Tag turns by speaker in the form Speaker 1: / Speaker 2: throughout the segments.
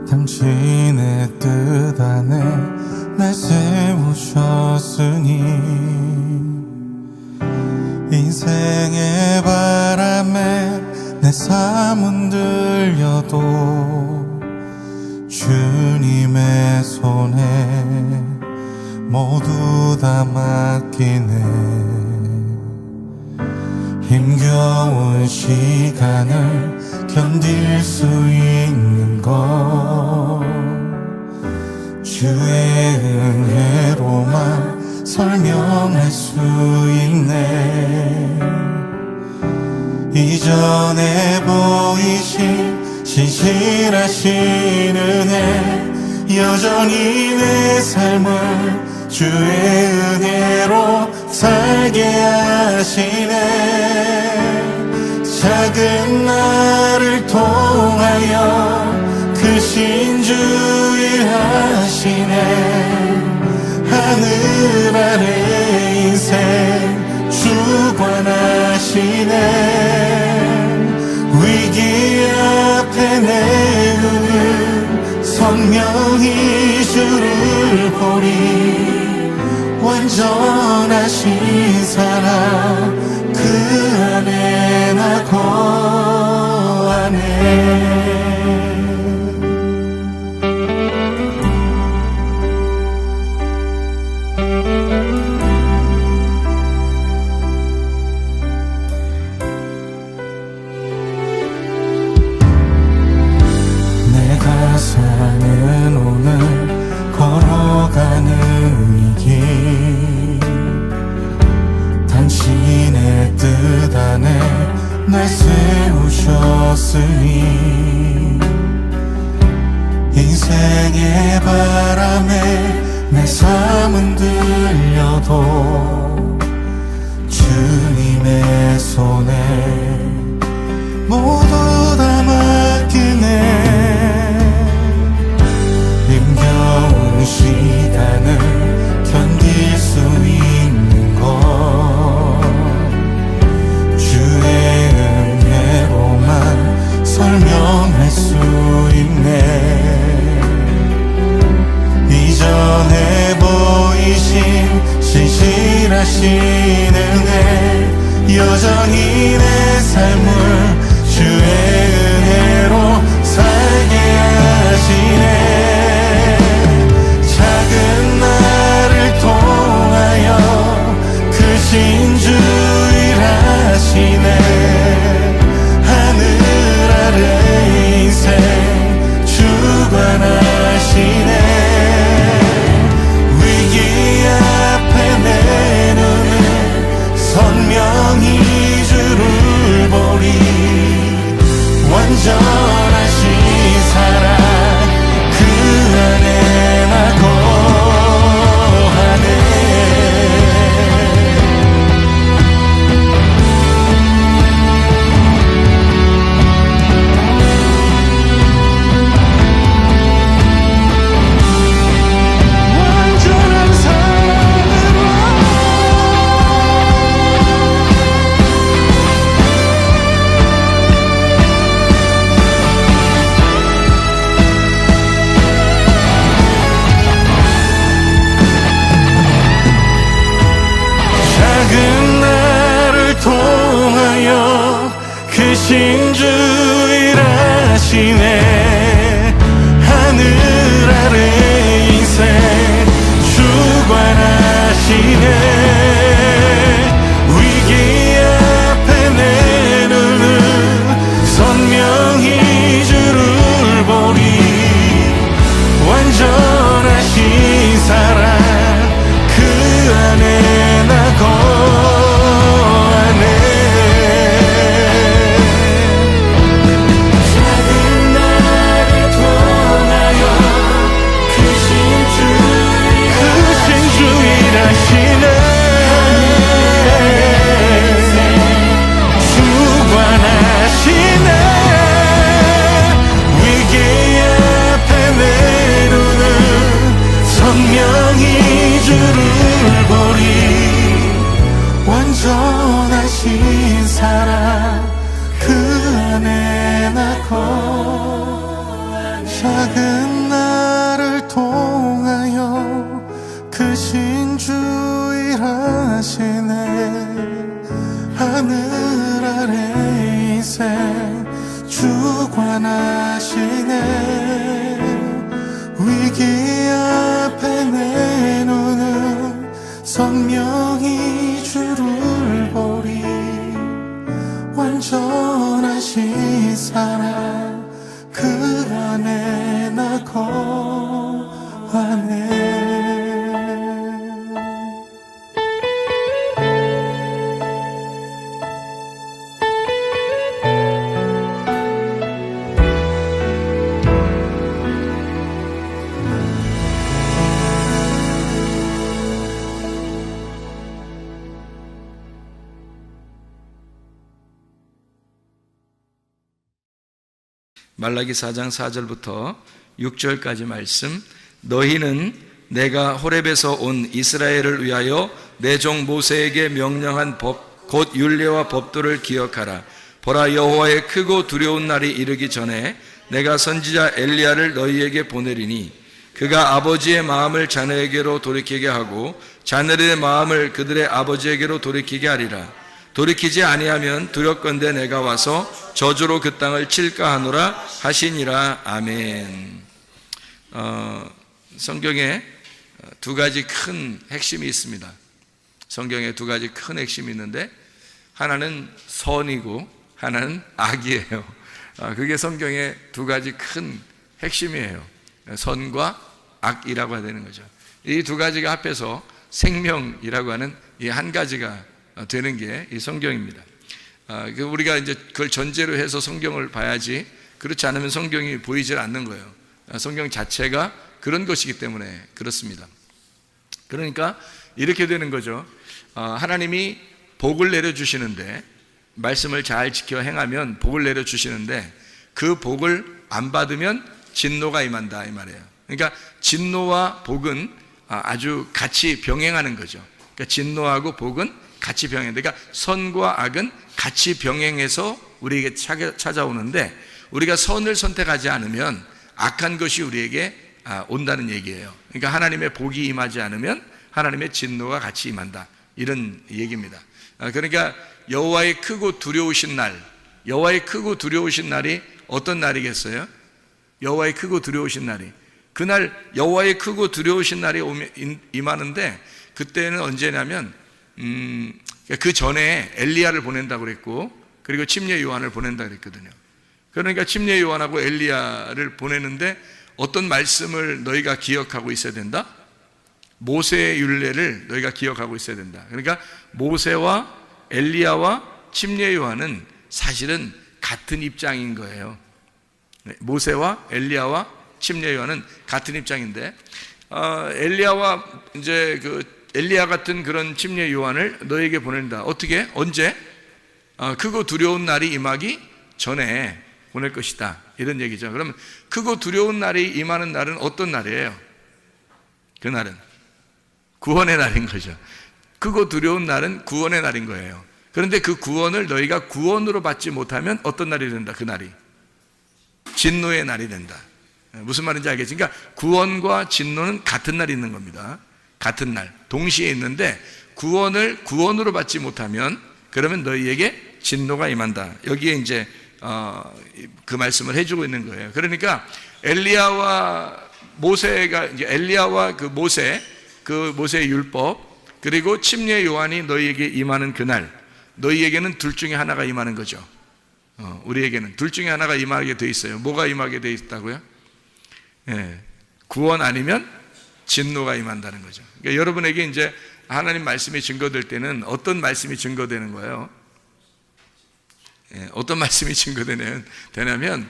Speaker 1: 당신의 뜻 안에 날 세우셨으니 인생의 바람에 내 삶은 들려도 주님의 손에 모두 다 맡기네. 힘겨운 시간을 견딜 수 있는 것 주의 은혜로만 설명할 수 있네. 이전에 보이신 신실하신 은혜 여전히 내 삶을 주의 은혜로 살게 하시네. 작은 나를 통하여 크신 주 일하시네. 하늘 아래 인생 주관하시네. 위기 앞에 내 눈은 선명히 주를 보리. 완전하신 사랑 그 안에 나 거하네. 내가 사는 오늘 걸어가는 이 길 당신의 뜻 안에 날 세우셨으니 인생의 바람에 내 삶은 들려도 주님의 손에 모두 다 맡기네. 힘겨운 시간을 견딜 수 있는 것 주의 은혜로만 설명할 수 있네. 이전에 보이신 신실하신 은혜 여전히 내 삶을 주의 은혜로 살게 하시네. 작은 나를 통하여 크신 주 일하시네. 하늘 아래 인생 주관하시네. 위기 앞에 내 눈은 선명히 주를 보리. 완전하신 사랑 그 안에 나 거하네. 완전한 사랑으로 작은 나를 통하여 크신 주 일하시네. 하늘 아래 인생 주관하시네. 위기 앞에 내 눈은 선명히 주를 보리. 완전하신 사랑 그 안에 나 거하네. 작은 완전하시네. 위기 앞에 내 눈은 선명히 주를 보리. 완전하신 사랑 그 안에 나 거하네.
Speaker 2: 말라기 4장 4절부터 6절까지 말씀. 너희는 내가 호렙에서 온 이스라엘을 위하여 내 종 모세에게 명령한 법 곧 율례와 법도를 기억하라. 보라, 여호와의 크고 두려운 날이 이르기 전에 내가 선지자 엘리야를 너희에게 보내리니 그가 아버지의 마음을 자녀에게로 돌이키게 하고 자녀들의 마음을 그들의 아버지에게로 돌이키게 하리라. 돌이키지 아니하면 두렵건대 내가 와서 저주로 그 땅을 칠까 하노라 하시니라. 아멘. 성경에 두 가지 큰 핵심이 있습니다. 성경에 두 가지 큰 핵심이 있는데 하나는 선이고 하나는 악이에요. 그게 성경의 두 가지 큰 핵심이에요. 선과 악이라고 해야 되는 거죠. 이 두 가지가 합해서 생명이라고 하는 이 한 가지가 되는 게 이 성경입니다. 우리가 이제 그걸 전제로 해서 성경을 봐야지, 그렇지 않으면 성경이 보이질 않는 거예요. 성경 자체가 그런 것이기 때문에 그렇습니다. 그러니까 이렇게 되는 거죠. 하나님이 복을 내려주시는데, 말씀을 잘 지켜 행하면 복을 내려주시는데 그 복을 안 받으면 진노가 임한다 이 말이에요. 그러니까 진노와 복은 아주 같이 병행하는 거죠. 그러니까 진노하고 복은 같이 병행한다. 그러니까 선과 악은 같이 병행해서 우리에게 찾아오는데, 우리가 선을 선택하지 않으면 악한 것이 우리에게 온다는 얘기예요. 그러니까 하나님의 복이 임하지 않으면 하나님의 진노가 같이 임한다, 이런 얘기입니다. 그러니까 여호와의 크고 두려우신 날, 여호와의 크고 두려우신 날이 어떤 날이겠어요? 여호와의 크고 두려우신 날이, 그날 여호와의 크고 두려우신 날이 임하는데, 그때는 언제냐면 그 전에 엘리야를 보낸다고 그랬고, 그리고 침례 요한을 보낸다고 그랬거든요. 그러니까 침례 요한하고 엘리야를 보내는데 어떤 말씀을 너희가 기억하고 있어야 된다? 모세의 율례를 너희가 기억하고 있어야 된다. 그러니까 모세와 엘리야와 침례 요한은 사실은 같은 입장인 거예요. 모세와 엘리야와 침례 요한은 같은 입장인데, 엘리야와 이제 엘리야 같은 그런 침례 요한을 너에게 보낸다. 어떻게? 언제? 크고 두려운 날이 임하기 전에 보낼 것이다, 이런 얘기죠. 그러면 크고 두려운 날이 임하는 날은 어떤 날이에요? 그 날은 구원의 날인 거죠. 크고 두려운 날은 구원의 날인 거예요. 그런데 그 구원을 너희가 구원으로 받지 못하면 어떤 날이 된다? 그 날이 진노의 날이 된다. 무슨 말인지 알겠지? 그러니까 구원과 진노는 같은 날이 있는 겁니다. 같은 날, 동시에 있는데 구원을 구원으로 받지 못하면 그러면 너희에게 진노가 임한다. 여기에 이제 그 말씀을 해주고 있는 거예요. 그러니까 엘리야와 모세가, 이제 엘리야와 그 모세의 율법, 그리고 침례 요한이 너희에게 임하는 그날, 너희에게는 둘 중에 하나가 임하는 거죠. 우리에게는 둘 중에 하나가 임하게 돼 있어요. 뭐가 임하게 돼 있다고요? 구원 아니면 진노가 임한다는 거죠. 그러니까 여러분에게 이제 하나님 말씀이 증거될 때는 어떤 말씀이 증거되는 거예요? 어떤 말씀이 증거되냐면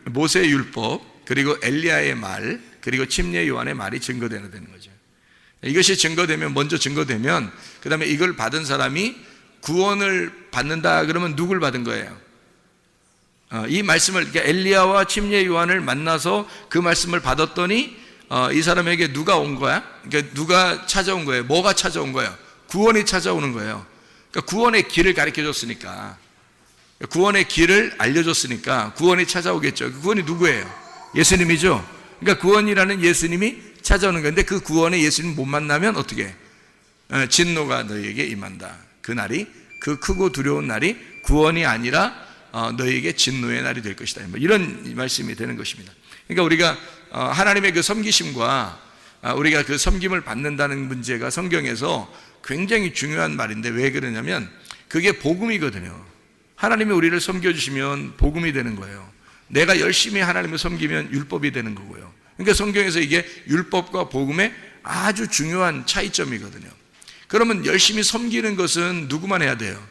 Speaker 2: 모세의 율법, 그리고 엘리야의 말, 그리고 침례 요한의 말이 증거되는 거죠. 이것이 증거되면, 먼저 증거되면 그 다음에 이걸 받은 사람이 구원을 받는다 그러면 누굴 받은 거예요? 이 말씀을, 그러니까 엘리야와 침례 요한을 만나서 그 말씀을 받았더니 이 사람에게 누가 온 거야? 그러니까 누가 찾아온 거예요? 뭐가 찾아온 거예요? 구원이 찾아오는 거예요. 그러니까 구원의 길을 가르쳐 줬으니까, 구원의 길을 알려줬으니까 구원이 찾아오겠죠. 그 구원이 누구예요? 예수님이죠. 그러니까 구원이라는 예수님이 찾아오는 건데, 그 구원에 예수님 못 만나면 어떻게? 진노가 너희에게 임한다. 그 날이, 그 크고 두려운 날이 구원이 아니라 너희에게 진노의 날이 될 것이다. 뭐 이런 말씀이 되는 것입니다. 그러니까 우리가 하나님의 그 섬기심과 우리가 그 섬김을 받는다는 문제가 성경에서 굉장히 중요한 말인데, 왜 그러냐면 그게 복음이거든요. 하나님이 우리를 섬겨주시면 복음이 되는 거예요. 내가 열심히 하나님을 섬기면 율법이 되는 거고요. 그러니까 성경에서 이게 율법과 복음의 아주 중요한 차이점이거든요. 그러면 열심히 섬기는 것은 누구만 해야 돼요?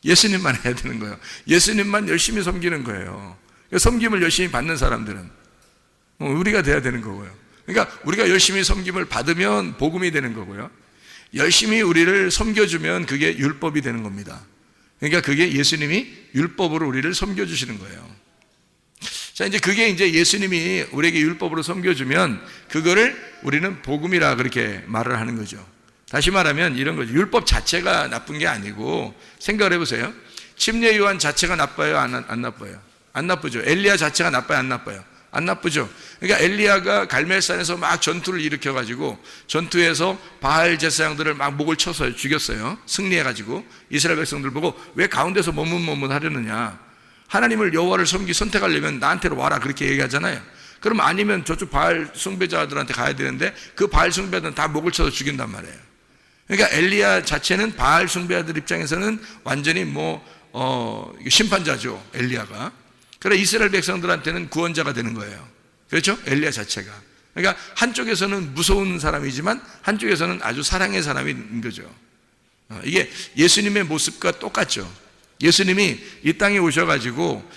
Speaker 2: 예수님만 해야 되는 거예요. 예수님만 열심히 섬기는 거예요. 섬김을 열심히 받는 사람들은 우리가 돼야 되는 거고요. 그러니까 우리가 열심히 섬김을 받으면 복음이 되는 거고요. 열심히 우리를 섬겨주면 그게 율법이 되는 겁니다. 그러니까 그게 예수님이 율법으로 우리를 섬겨주시는 거예요. 자, 그게 예수님이 우리에게 율법으로 섬겨주면 그거를 우리는 복음이라 그렇게 말을 하는 거죠. 다시 말하면 이런 거죠. 율법 자체가 나쁜 게 아니고, 생각을 해보세요. 침례 요한 자체가 나빠요? 안 나빠요? 안 나쁘죠. 엘리야 자체가 나빠요? 안 나빠요? 안 나쁘죠. 그러니까 엘리야가 갈멜산에서 막 전투를 일으켜가지고 전투에서 바알 제사장들을 막 목을 쳐서 죽였어요. 승리해가지고 이스라엘 백성들 보고 왜 가운데서 머뭇머뭇 하려느냐, 하나님을 여호와를 선택하려면 나한테로 와라, 그렇게 얘기하잖아요. 그럼 아니면 저쪽 바알 숭배자들한테 가야 되는데 그 바알 숭배자들은 다 목을 쳐서 죽인단 말이에요. 그러니까 엘리야 자체는 바알 숭배자들 입장에서는 완전히 심판자죠, 엘리야가. 그래 이스라엘 백성들한테는 구원자가 되는 거예요. 그렇죠? 엘리야 자체가. 그러니까 한쪽에서는 무서운 사람이지만 한쪽에서는 아주 사랑의 사람인 거죠. 이게 예수님의 모습과 똑같죠. 예수님이 이 땅에 오셔가지고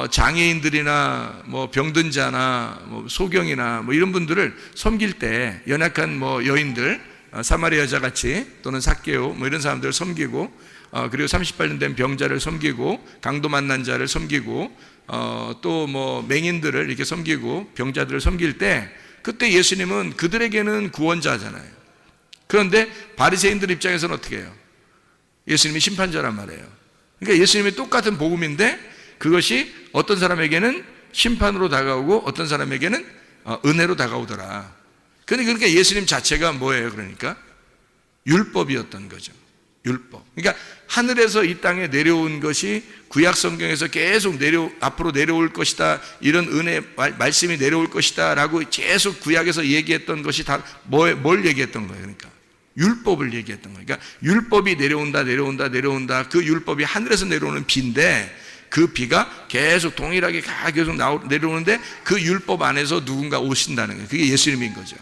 Speaker 2: 장애인들이나 병든 자나 소경이나 이런 분들을 섬길 때, 연약한 여인들, 사마리아 여자 같이, 또는 삭개오 이런 사람들을 섬기고, 그리고 38년 된 병자를 섬기고, 강도 만난 자를 섬기고, 또 맹인들을 이렇게 섬기고 병자들을 섬길 때, 그때 예수님은 그들에게는 구원자잖아요. 그런데 바리새인들 입장에서는 어떻게 해요? 예수님이 심판자란 말이에요. 그러니까 예수님이 똑같은 복음인데 그것이 어떤 사람에게는 심판으로 다가오고 어떤 사람에게는 은혜로 다가오더라. 그러니까 예수님 자체가 뭐예요? 그러니까 율법이었던 거죠. 율법. 그러니까 하늘에서 이 땅에 내려온 것이 구약 성경에서 계속 앞으로 내려올 것이다, 이런 은혜 말씀이 내려올 것이다 라고 계속 구약에서 얘기했던 것이 다 뭘 얘기했던 거예요? 그러니까 율법을 얘기했던 거예요. 그러니까 율법이 내려온다. 그 율법이 하늘에서 내려오는 비인데, 그 비가 계속 동일하게 계속 내려오는데 그 율법 안에서 누군가 오신다는 거예요. 그게 예수님인 거죠.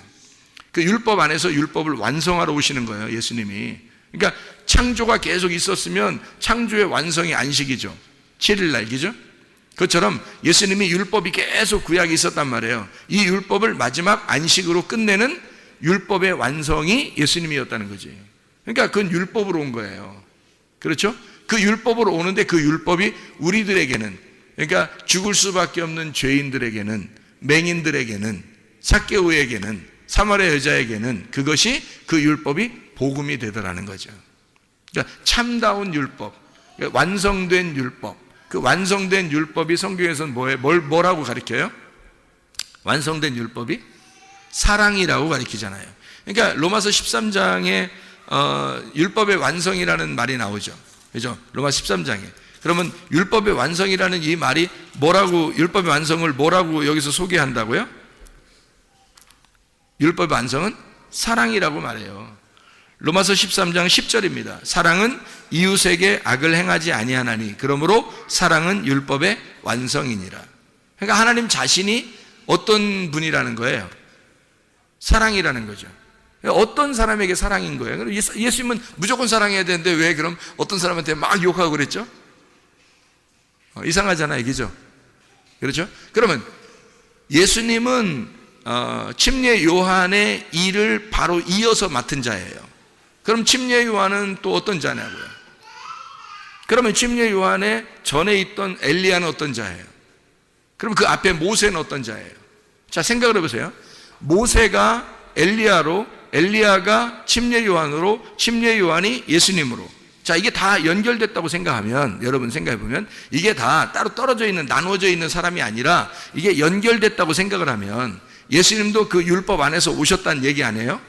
Speaker 2: 그 율법 안에서 율법을 완성하러 오시는 거예요, 예수님이. 그러니까 창조가 계속 있었으면 창조의 완성이 안식이죠. 7일날, 그죠? 그것처럼 예수님이 율법이 계속 구약에 있었단 말이에요. 이 율법을 마지막 안식으로 끝내는 율법의 완성이 예수님이었다는 거지. 그러니까 그건 율법으로 온 거예요. 그렇죠? 그 율법으로 오는데 그 율법이 우리들에게는, 그러니까 죽을 수밖에 없는 죄인들에게는, 맹인들에게는, 삭개오에게는, 사마리아 여자에게는 그것이, 그 율법이 복음이 되더라는 거죠. 그러니까 참다운 율법, 완성된 율법. 그 완성된 율법이 성경에서는 뭐라고 가르쳐요? 완성된 율법이 사랑이라고 가르치잖아요. 그러니까 로마서 13장에 율법의 완성이라는 말이 나오죠. 그죠? 로마서 13장에. 그러면 율법의 완성이라는 이 말이 뭐라고, 율법의 완성을 뭐라고 여기서 소개한다고요? 율법의 완성은 사랑이라고 말해요. 로마서 13장 10절입니다. 사랑은 이웃에게 악을 행하지 아니하나니 그러므로 사랑은 율법의 완성이니라. 그러니까 하나님 자신이 어떤 분이라는 거예요? 사랑이라는 거죠. 어떤 사람에게 사랑인 거예요? 예수님은 무조건 사랑해야 되는데 왜 그럼 어떤 사람한테 막 욕하고 그랬죠? 이상하잖아요, 그죠? 그렇죠? 그러면 예수님은 침례 요한의 일을 바로 이어서 맡은 자예요. 그럼 침례 요한은 또 어떤 자냐고요? 그러면 침례 요한의 전에 있던 엘리야는 어떤 자예요? 그럼 그 앞에 모세는 어떤 자예요? 자, 생각을 해보세요. 모세가 엘리야로, 엘리야가 침례 요한으로, 침례 요한이 예수님으로. 자, 이게 다 연결됐다고 생각하면, 여러분 생각해보면 이게 다 따로 떨어져 있는, 나누어져 있는 사람이 아니라 이게 연결됐다고 생각을 하면 예수님도 그 율법 안에서 오셨다는 얘기 아니에요?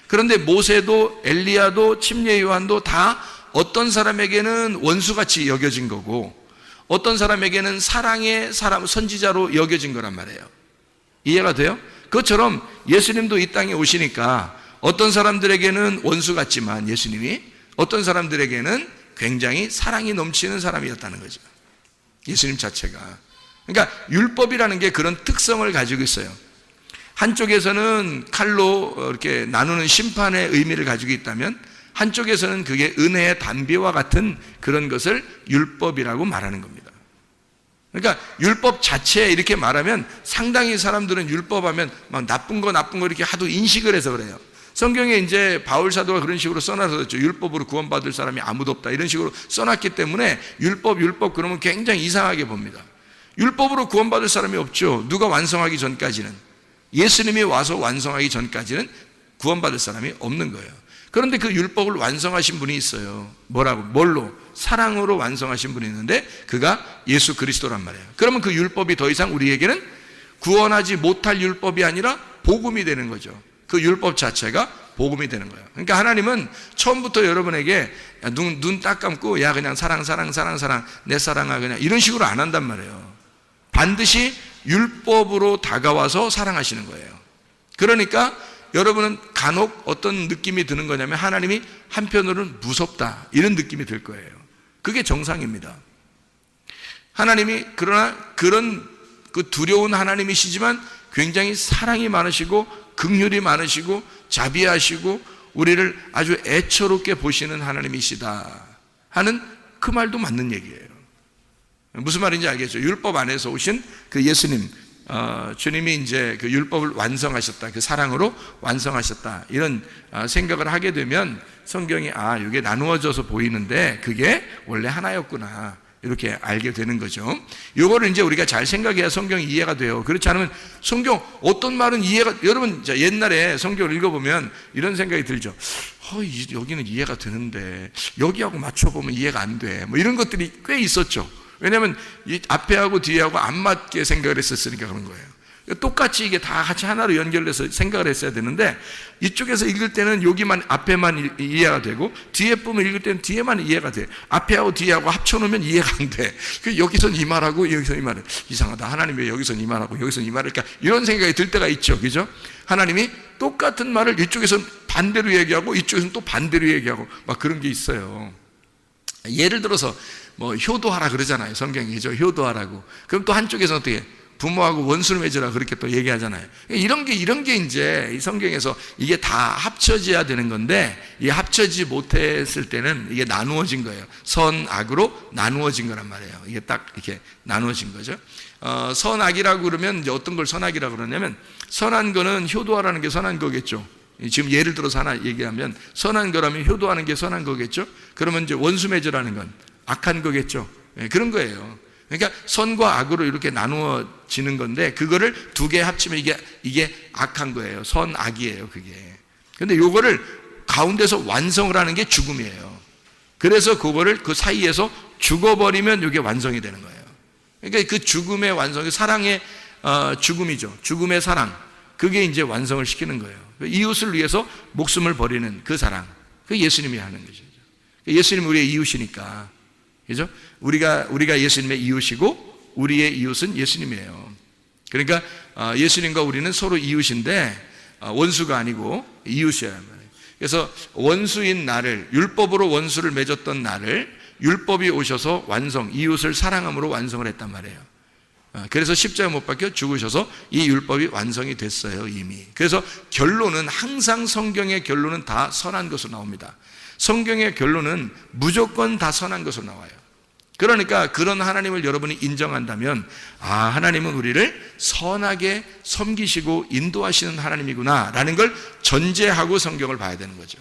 Speaker 2: 그런데 모세도 엘리야도 침례 요한도 다 어떤 사람에게는 원수같이 여겨진 거고 어떤 사람에게는 사랑의 사람, 선지자로 여겨진 거란 말이에요. 이해가 돼요? 그것처럼 예수님도 이 땅에 오시니까 어떤 사람들에게는 원수 같지만 예수님이 어떤 사람들에게는 굉장히 사랑이 넘치는 사람이었다는 거죠. 예수님 자체가. 그러니까 율법이라는 게 그런 특성을 가지고 있어요. 한쪽에서는 칼로 이렇게 나누는 심판의 의미를 가지고 있다면 한쪽에서는 그게 은혜의 단비와 같은 그런 것을 율법이라고 말하는 겁니다. 그러니까 율법 자체에 이렇게 말하면 상당히 사람들은 율법하면 막 나쁜 거 이렇게 하도 인식을 해서 그래요. 성경에 이제 바울 사도가 그런 식으로 써놔서 율법으로 구원받을 사람이 아무도 없다 이런 식으로 써놨기 때문에 율법 그러면 굉장히 이상하게 봅니다. 율법으로 구원받을 사람이 없죠. 누가 완성하기 전까지는, 예수님이 와서 완성하기 전까지는 구원받을 사람이 없는 거예요. 그런데 그 율법을 완성하신 분이 있어요. 뭘로? 사랑으로 완성하신 분이 있는데 그가 예수 그리스도란 말이에요. 그러면 그 율법이 더 이상 우리에게는 구원하지 못할 율법이 아니라 복음이 되는 거죠. 그 율법 자체가 복음이 되는 거예요. 그러니까 하나님은 처음부터 여러분에게 눈 딱 감고 야 그냥 사랑 내 사랑아 그냥 이런 식으로 안 한단 말이에요. 반드시 율법으로 다가와서 사랑하시는 거예요. 그러니까 여러분은 간혹 어떤 느낌이 드는 거냐면 하나님이 한편으로는 무섭다 이런 느낌이 들 거예요. 그게 정상입니다. 하나님이 그러나 그런 그 두려운 하나님이시지만 굉장히 사랑이 많으시고 긍휼이 많으시고 자비하시고 우리를 아주 애처롭게 보시는 하나님이시다 하는 그 말도 맞는 얘기예요. 무슨 말인지 알겠죠? 율법 안에서 오신 그 예수님, 주님이 이제 그 율법을 완성하셨다, 그 사랑으로 완성하셨다 이런 생각을 하게 되면 성경이 이게 나누어져서 보이는데 그게 원래 하나였구나 이렇게 알게 되는 거죠. 이거를 이제 우리가 잘 생각해야 성경이 이해가 돼요. 그렇지 않으면 성경 어떤 말은 여러분 옛날에 성경을 읽어보면 이런 생각이 들죠. 여기는 이해가 되는데 여기하고 맞춰보면 이해가 안 돼. 뭐 이런 것들이 꽤 있었죠. 왜냐하면 이 앞에하고 뒤에하고 안 맞게 생각을 했었으니까 그런 거예요. 똑같이 이게 다 같이 하나로 연결돼서 생각을 했어야 되는데 이쪽에서 읽을 때는 여기만 앞에만 이해가 되고 뒤에 부분 읽을 때는 뒤에만 이해가 돼. 앞에하고 뒤에하고 합쳐놓으면 이해가 안 돼. 여기선 이 말하고 여기선 이 말을 이상하다. 하나님 왜 여기선 이 말하고 여기선 이 말일까? 이런 생각이 들 때가 있죠. 그죠? 하나님이 똑같은 말을 이쪽에서는 반대로 얘기하고 이쪽에서는 또 반대로 얘기하고 막 그런 게 있어요. 예를 들어서 뭐 효도하라 그러잖아요. 성경이죠. 효도하라고. 그럼 또 한쪽에서 어떻게 부모하고 원수를 맺으라 그렇게 또 얘기하잖아요. 이런 게 이제 이 성경에서 이게 다 합쳐져야 되는 건데 이게 합쳐지지 못했을 때는 이게 나누어진 거예요. 선, 악으로 나누어진 거란 말이에요. 이게 딱 이렇게 나누어진 거죠. 선악이라고 그러면 이제 어떤 걸 선악이라고 그러냐면 선한 거는 효도하라는 게 선한 거겠죠. 지금 예를 들어서 하나 얘기하면 선한 거라면 효도하는 게 선한 거겠죠. 그러면 이제 원수 맺으라는 건 악한 거겠죠. 그런 거예요. 그러니까 선과 악으로 이렇게 나누어지는 건데 그거를 두 개 합치면 이게 악한 거예요. 선, 악이에요. 그게. 근데 요거를 가운데서 완성을 하는 게 죽음이에요. 그래서 그거를 그 사이에서 죽어버리면 이게 완성이 되는 거예요. 그러니까 그 죽음의 완성이 사랑의 죽음이죠. 죽음의 사랑. 그게 이제 완성을 시키는 거예요. 이웃을 위해서 목숨을 버리는 그 사랑. 그 예수님이 하는 것이죠. 예수님은 우리의 이웃이니까. 그죠? 우리가 예수님의 이웃이고 우리의 이웃은 예수님이에요. 그러니까 예수님과 우리는 서로 이웃인데 원수가 아니고 이웃이에요. 그래서 원수인 나를, 율법으로 원수를 맺었던 나를 율법이 오셔서 완성, 이웃을 사랑함으로 완성을 했단 말이에요. 그래서 십자가 못 박혀 죽으셔서 이 율법이 완성이 됐어요, 이미. 그래서 결론은 항상 성경의 결론은 다 선한 것으로 나옵니다. 성경의 결론은 무조건 다 선한 것으로 나와요. 그러니까 그런 하나님을 여러분이 인정한다면 하나님은 우리를 선하게 섬기시고 인도하시는 하나님이구나 라는 걸 전제하고 성경을 봐야 되는 거죠.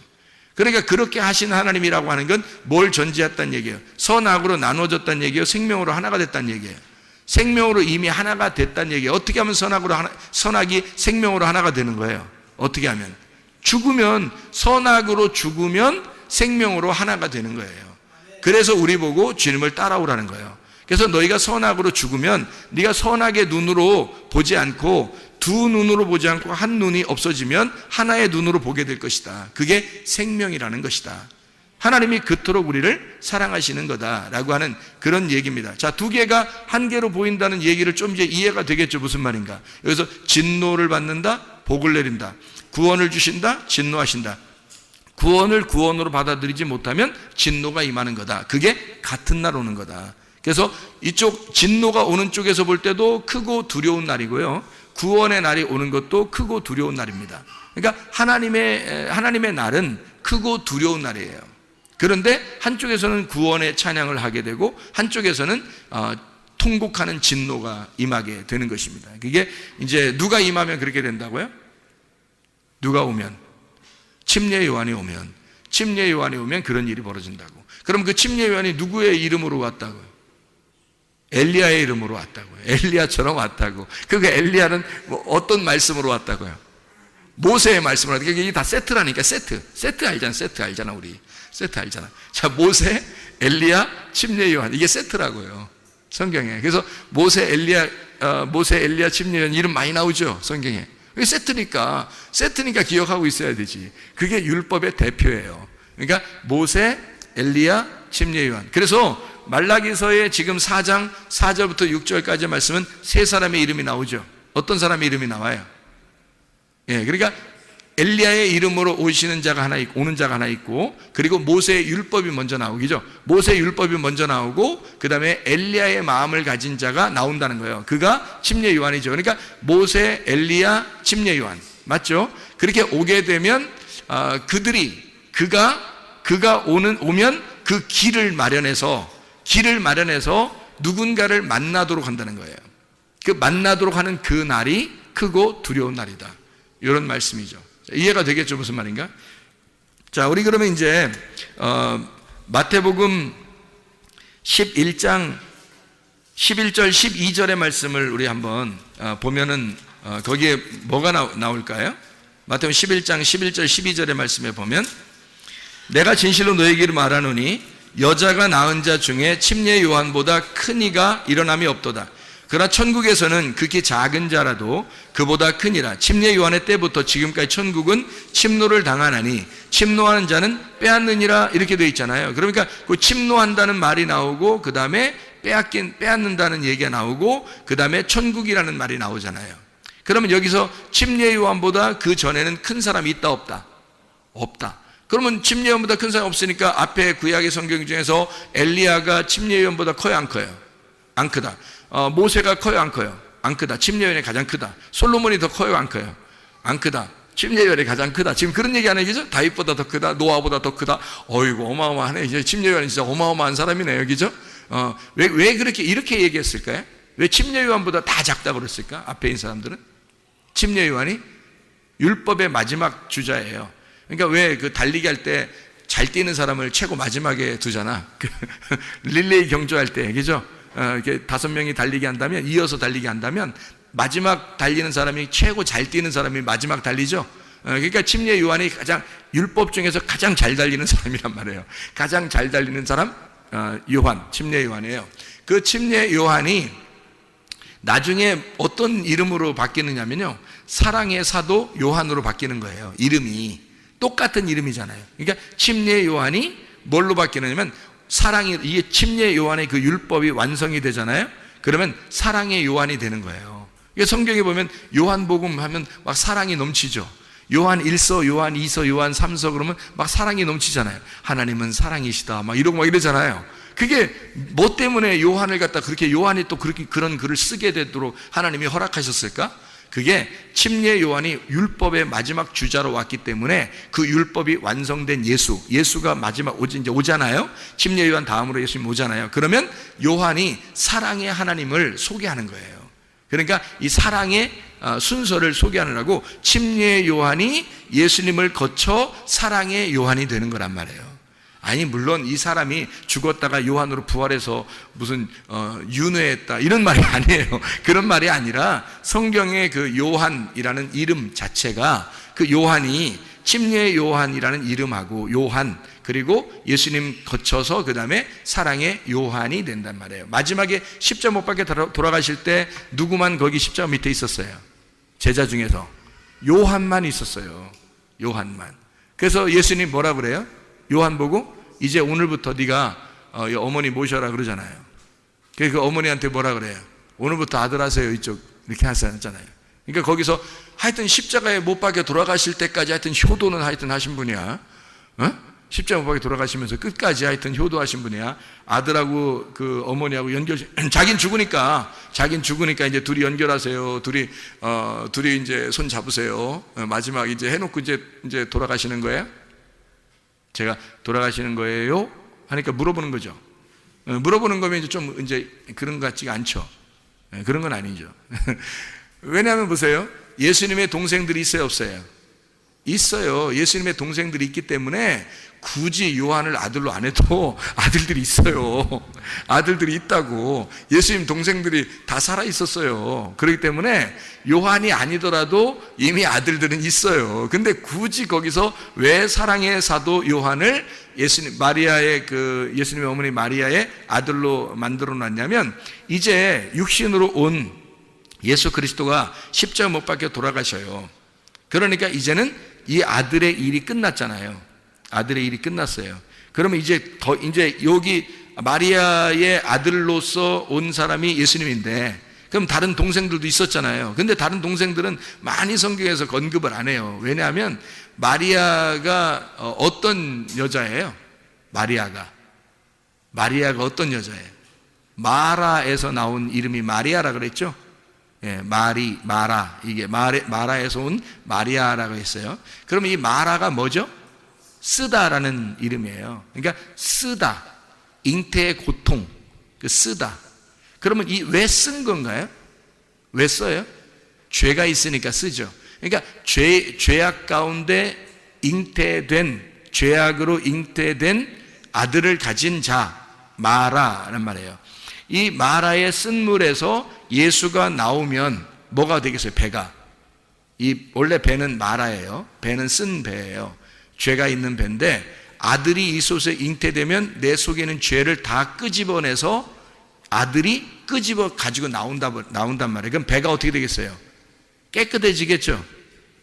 Speaker 2: 그러니까 그렇게 하신 하나님이라고 하는 건 뭘 전제했다는 얘기예요? 선악으로 나눠졌다는 얘기예요? 생명으로 하나가 됐다는 얘기예요? 생명으로 이미 하나가 됐다는 얘기예요. 어떻게 하면 선악이 생명으로 하나가 되는 거예요? 어떻게 하면? 죽으면, 선악으로 죽으면 생명으로 하나가 되는 거예요. 그래서 우리 보고 주님을 따라오라는 거예요. 그래서 너희가 선악으로 죽으면 네가 선악의 눈으로 보지 않고 두 눈으로 보지 않고 한 눈이 없어지면 하나의 눈으로 보게 될 것이다. 그게 생명이라는 것이다. 하나님이 그토록 우리를 사랑하시는 거다라고 하는 그런 얘기입니다. 자, 두 개가 한 개로 보인다는 얘기를 좀 이제 이해가 되겠죠. 무슨 말인가? 여기서 진노를 받는다, 복을 내린다. 구원을 주신다, 진노하신다. 구원을 구원으로 받아들이지 못하면 진노가 임하는 거다. 그게 같은 날 오는 거다. 그래서 이쪽 진노가 오는 쪽에서 볼 때도 크고 두려운 날이고요, 구원의 날이 오는 것도 크고 두려운 날입니다. 그러니까 하나님의 날은 크고 두려운 날이에요. 그런데 한쪽에서는 구원의 찬양을 하게 되고 한쪽에서는 통곡하는 진노가 임하게 되는 것입니다. 그게 이제 누가 임하면 그렇게 된다고요? 누가 오면? 침례 요한이 오면 그런 일이 벌어진다고. 그럼 그 침례 요한이 누구의 이름으로 왔다고요? 엘리야의 이름으로 왔다고요. 엘리야처럼 왔다고. 그 엘리야는 뭐 어떤 말씀으로 왔다고요? 모세의 말씀으로 왔다고. 이게 다 세트라니까. 세트 알잖아 우리. 세트 알잖아. 자, 모세, 엘리야, 침례 요한, 이게 세트라고요, 성경에. 그래서 모세, 엘리야, 침례 요한 이름 많이 나오죠, 성경에. 이게 세트니까 기억하고 있어야 되지. 그게 율법의 대표예요. 그러니까 모세, 엘리야, 침례 요한. 그래서 말라기서의 지금 4장 4절부터 6절까지의 말씀은 세 사람의 이름이 나오죠. 어떤 사람의 이름이 나와요? 예, 그러니까 엘리야의 이름으로 오는 자가 하나 있고, 그리고 모세의 율법이 먼저 나오기죠. 모세의 율법이 먼저 나오고, 그 다음에 엘리야의 마음을 가진 자가 나온다는 거예요. 그가 침례 요한이죠. 그러니까 모세, 엘리야, 침례 요한, 맞죠? 그렇게 오게 되면 그가 오면 그 길을 마련해서 누군가를 만나도록 한다는 거예요. 그 만나도록 하는 그 날이 크고 두려운 날이다, 이런 말씀이죠. 이해가 되겠죠, 무슨 말인가? 자, 우리 그러면 이제 마태복음 11장 11절 12절의 말씀을 우리 한번 보면은 거기에 뭐가 나올까요? 마태복음 11장 11절 12절의 말씀에 보면, 내가 진실로 너에게 말하노니 여자가 낳은 자 중에 침례 요한보다 큰 이가 일어남이 없도다. 그러나 천국에서는 극히 작은 자라도 그보다 크니라. 침례 요한의 때부터 지금까지 천국은 침노를 당하나니 침노하는 자는 빼앗느니라, 이렇게 되어 있잖아요. 그러니까 그 침노한다는 말이 나오고, 그 다음에 빼앗는다는 얘기가 나오고, 그 다음에 천국이라는 말이 나오잖아요. 그러면 여기서 침례 요한보다 그 전에는 큰 사람이 있다, 없다? 없다. 그러면 침례 요한보다 큰 사람이 없으니까 앞에 구약의 성경 중에서 엘리야가 침례 요한보다 커요, 안 커요? 안 크다. 모세가 커요, 안 커요? 안 크다. 침례 요한이 가장 크다. 솔로몬이 더 커요, 안 커요? 안 크다. 침례 요한이 가장 크다. 지금 그런 얘기 하는 얘기죠? 다윗보다 더 크다, 노아보다 더 크다. 어이구, 어마어마하네. 이제 침례 요한이 진짜 어마어마한 사람이네요, 여기죠? 왜 이렇게 얘기했을까요? 왜 침례 요한보다 다 작다고 그랬을까? 앞에 있는 사람들은 침례 요한이 율법의 마지막 주자예요. 그러니까 왜 그 달리기 할 때 잘 뛰는 사람을 최고 마지막에 두잖아. 릴레이 경주할 때, 그죠? 이렇게 5명이 달리기 한다면, 이어서 달리기 한다면 마지막 달리는 사람이 최고 잘 뛰는 사람이 마지막 달리죠. 그러니까 침례 요한이 가장 율법 중에서 가장 잘 달리는 사람이란 말이에요. 가장 잘 달리는 사람 침례 요한이에요. 그 침례 요한이 나중에 어떤 이름으로 바뀌느냐면요, 사랑의 사도 요한으로 바뀌는 거예요. 이름이 똑같은 이름이잖아요. 그러니까 침례 요한이 뭘로 바뀌느냐면, 이게 침례 요한의 그 율법이 완성이 되잖아요. 그러면 사랑의 요한이 되는 거예요. 이게 성경에 보면 요한복음 하면 막 사랑이 넘치죠. 요한 1서, 요한 2서, 요한 3서 그러면 막 사랑이 넘치잖아요. 하나님은 사랑이시다 막 이러고 막 이러잖아요. 그게 뭐 때문에 요한을 갖다 그렇게, 요한이 또 그렇게 그런 글을 쓰게 되도록 하나님이 허락하셨을까? 그게 침례 요한이 율법의 마지막 주자로 왔기 때문에 그 율법이 완성된 예수가 마지막 이제 오잖아요. 침례 요한 다음으로 예수님 오잖아요. 그러면 요한이 사랑의 하나님을 소개하는 거예요. 그러니까 이 사랑의 순서를 소개하느라고 침례 요한이 예수님을 거쳐 사랑의 요한이 되는 거란 말이에요. 아니, 물론 이 사람이 죽었다가 요한으로 부활해서 무슨 윤회했다 이런 말이 아니에요. 그런 말이 아니라 성경의 그 요한이라는 이름 자체가, 그 요한이 침례 요한이라는 이름하고 요한, 그리고 예수님 거쳐서 그 다음에 사랑의 요한이 된단 말이에요. 마지막에 십자 못 박혀 돌아가실 때 누구만 거기 십자 밑에 있었어요? 제자 중에서 요한만 있었어요. 요한만. 그래서 예수님 뭐라 그래요? 요한 보고 이제 오늘부터 네가 어머니 모셔라 그러잖아요. 그 어머니한테 뭐라 그래요? 오늘부터 아들 하세요 이쪽 이렇게 하셨잖아요. 그러니까 거기서 하여튼 십자가에 못 박혀 돌아가실 때까지 하여튼 효도는 하여튼 하신 분이야. 십자가 못 박혀 돌아가시면서 끝까지 하여튼 효도하신 분이야. 아들하고 그 어머니하고 자긴 죽으니까 이제 둘이 연결하세요. 둘이 이제 손 잡으세요. 마지막 이제 해놓고 이제 돌아가시는 거예요. 제가 돌아가시는 거예요? 하니까 물어보는 거죠. 물어보는 거면 이제 좀 이제 그런 것 같지가 않죠. 그런 건 아니죠. 왜냐하면 보세요. 예수님의 동생들이 있어요, 없어요? 있어요. 예수님의 동생들이 있기 때문에 굳이 요한을 아들로 안 해도 아들들이 있어요. 아들들이 있다고. 예수님 동생들이 다 살아 있었어요. 그렇기 때문에 요한이 아니더라도 이미 아들들은 있어요. 근데 굳이 거기서 왜 사랑의 사도 요한을 예수님의 어머니 마리아의 아들로 만들어 놨냐면, 이제 육신으로 온 예수 그리스도가 십자가 못 박혀 돌아가셔요. 그러니까 이제는 이 아들의 일이 끝났잖아요. 아들의 일이 끝났어요. 그러면 이제 여기 마리아의 아들로서 온 사람이 예수님인데, 그럼 다른 동생들도 있었잖아요. 근데 다른 동생들은 많이 성경에서 언급을 안 해요. 왜냐하면 마리아가 어떤 여자예요? 마리아가 어떤 여자예요? 마라에서 나온 이름이 마리아라 그랬죠? 예, 마라. 이게 마라에서 온 마리아라고 했어요. 그러면 이 마라가 뭐죠? 쓰다라는 이름이에요. 그러니까 쓰다. 잉태의 고통. 쓰다. 그러면 왜 쓴 건가요? 왜 써요? 죄가 있으니까 쓰죠. 그러니까 죄악 가운데 죄악으로 잉태된 아들을 가진 자, 마라란 말이에요. 이 마라의 쓴물에서 예수가 나오면 뭐가 되겠어요? 배가. 원래 배는 마라예요. 배는 쓴 배예요. 죄가 있는 배인데, 아들이 이 속에 잉태되면 내 속에 있는 죄를 다 끄집어내서 아들이 끄집어 가지고 나온단 말이에요. 그럼 배가 어떻게 되겠어요? 깨끗해지겠죠?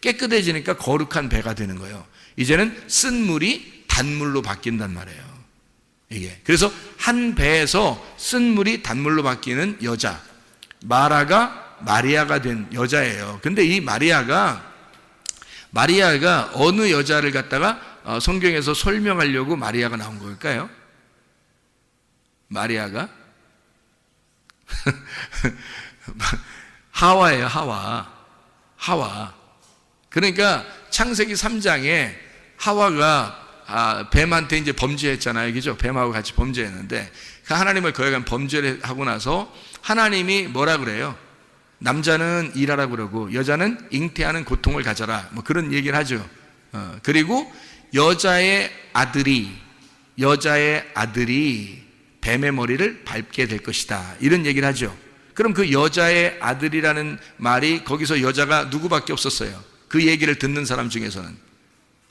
Speaker 2: 깨끗해지니까 거룩한 배가 되는 거예요. 이제는 쓴 물이 단물로 바뀐단 말이에요. 이게. 그래서 한 배에서 쓴 물이 단물로 바뀌는 여자. 마라가 마리아가 된 여자예요. 근데 이 마리아가 어느 여자를 갖다가 성경에서 설명하려고 마리아가 나온 걸까요? 마리아가 하와예요. 하와. 그러니까 창세기 3장에 하와가 뱀한테 이제 범죄했잖아요. 그죠? 뱀하고 같이 범죄했는데, 그 하나님을 거역한 범죄를 하고 나서 하나님이 뭐라 그래요? 남자는 일하라 그러고 여자는 잉태하는 고통을 가져라, 뭐 그런 얘기를 하죠. 그리고 여자의 아들이 뱀의 머리를 밟게 될 것이다, 이런 얘기를 하죠. 그럼 그 여자의 아들이라는 말이, 거기서 여자가 누구밖에 없었어요? 그 얘기를 듣는 사람 중에서는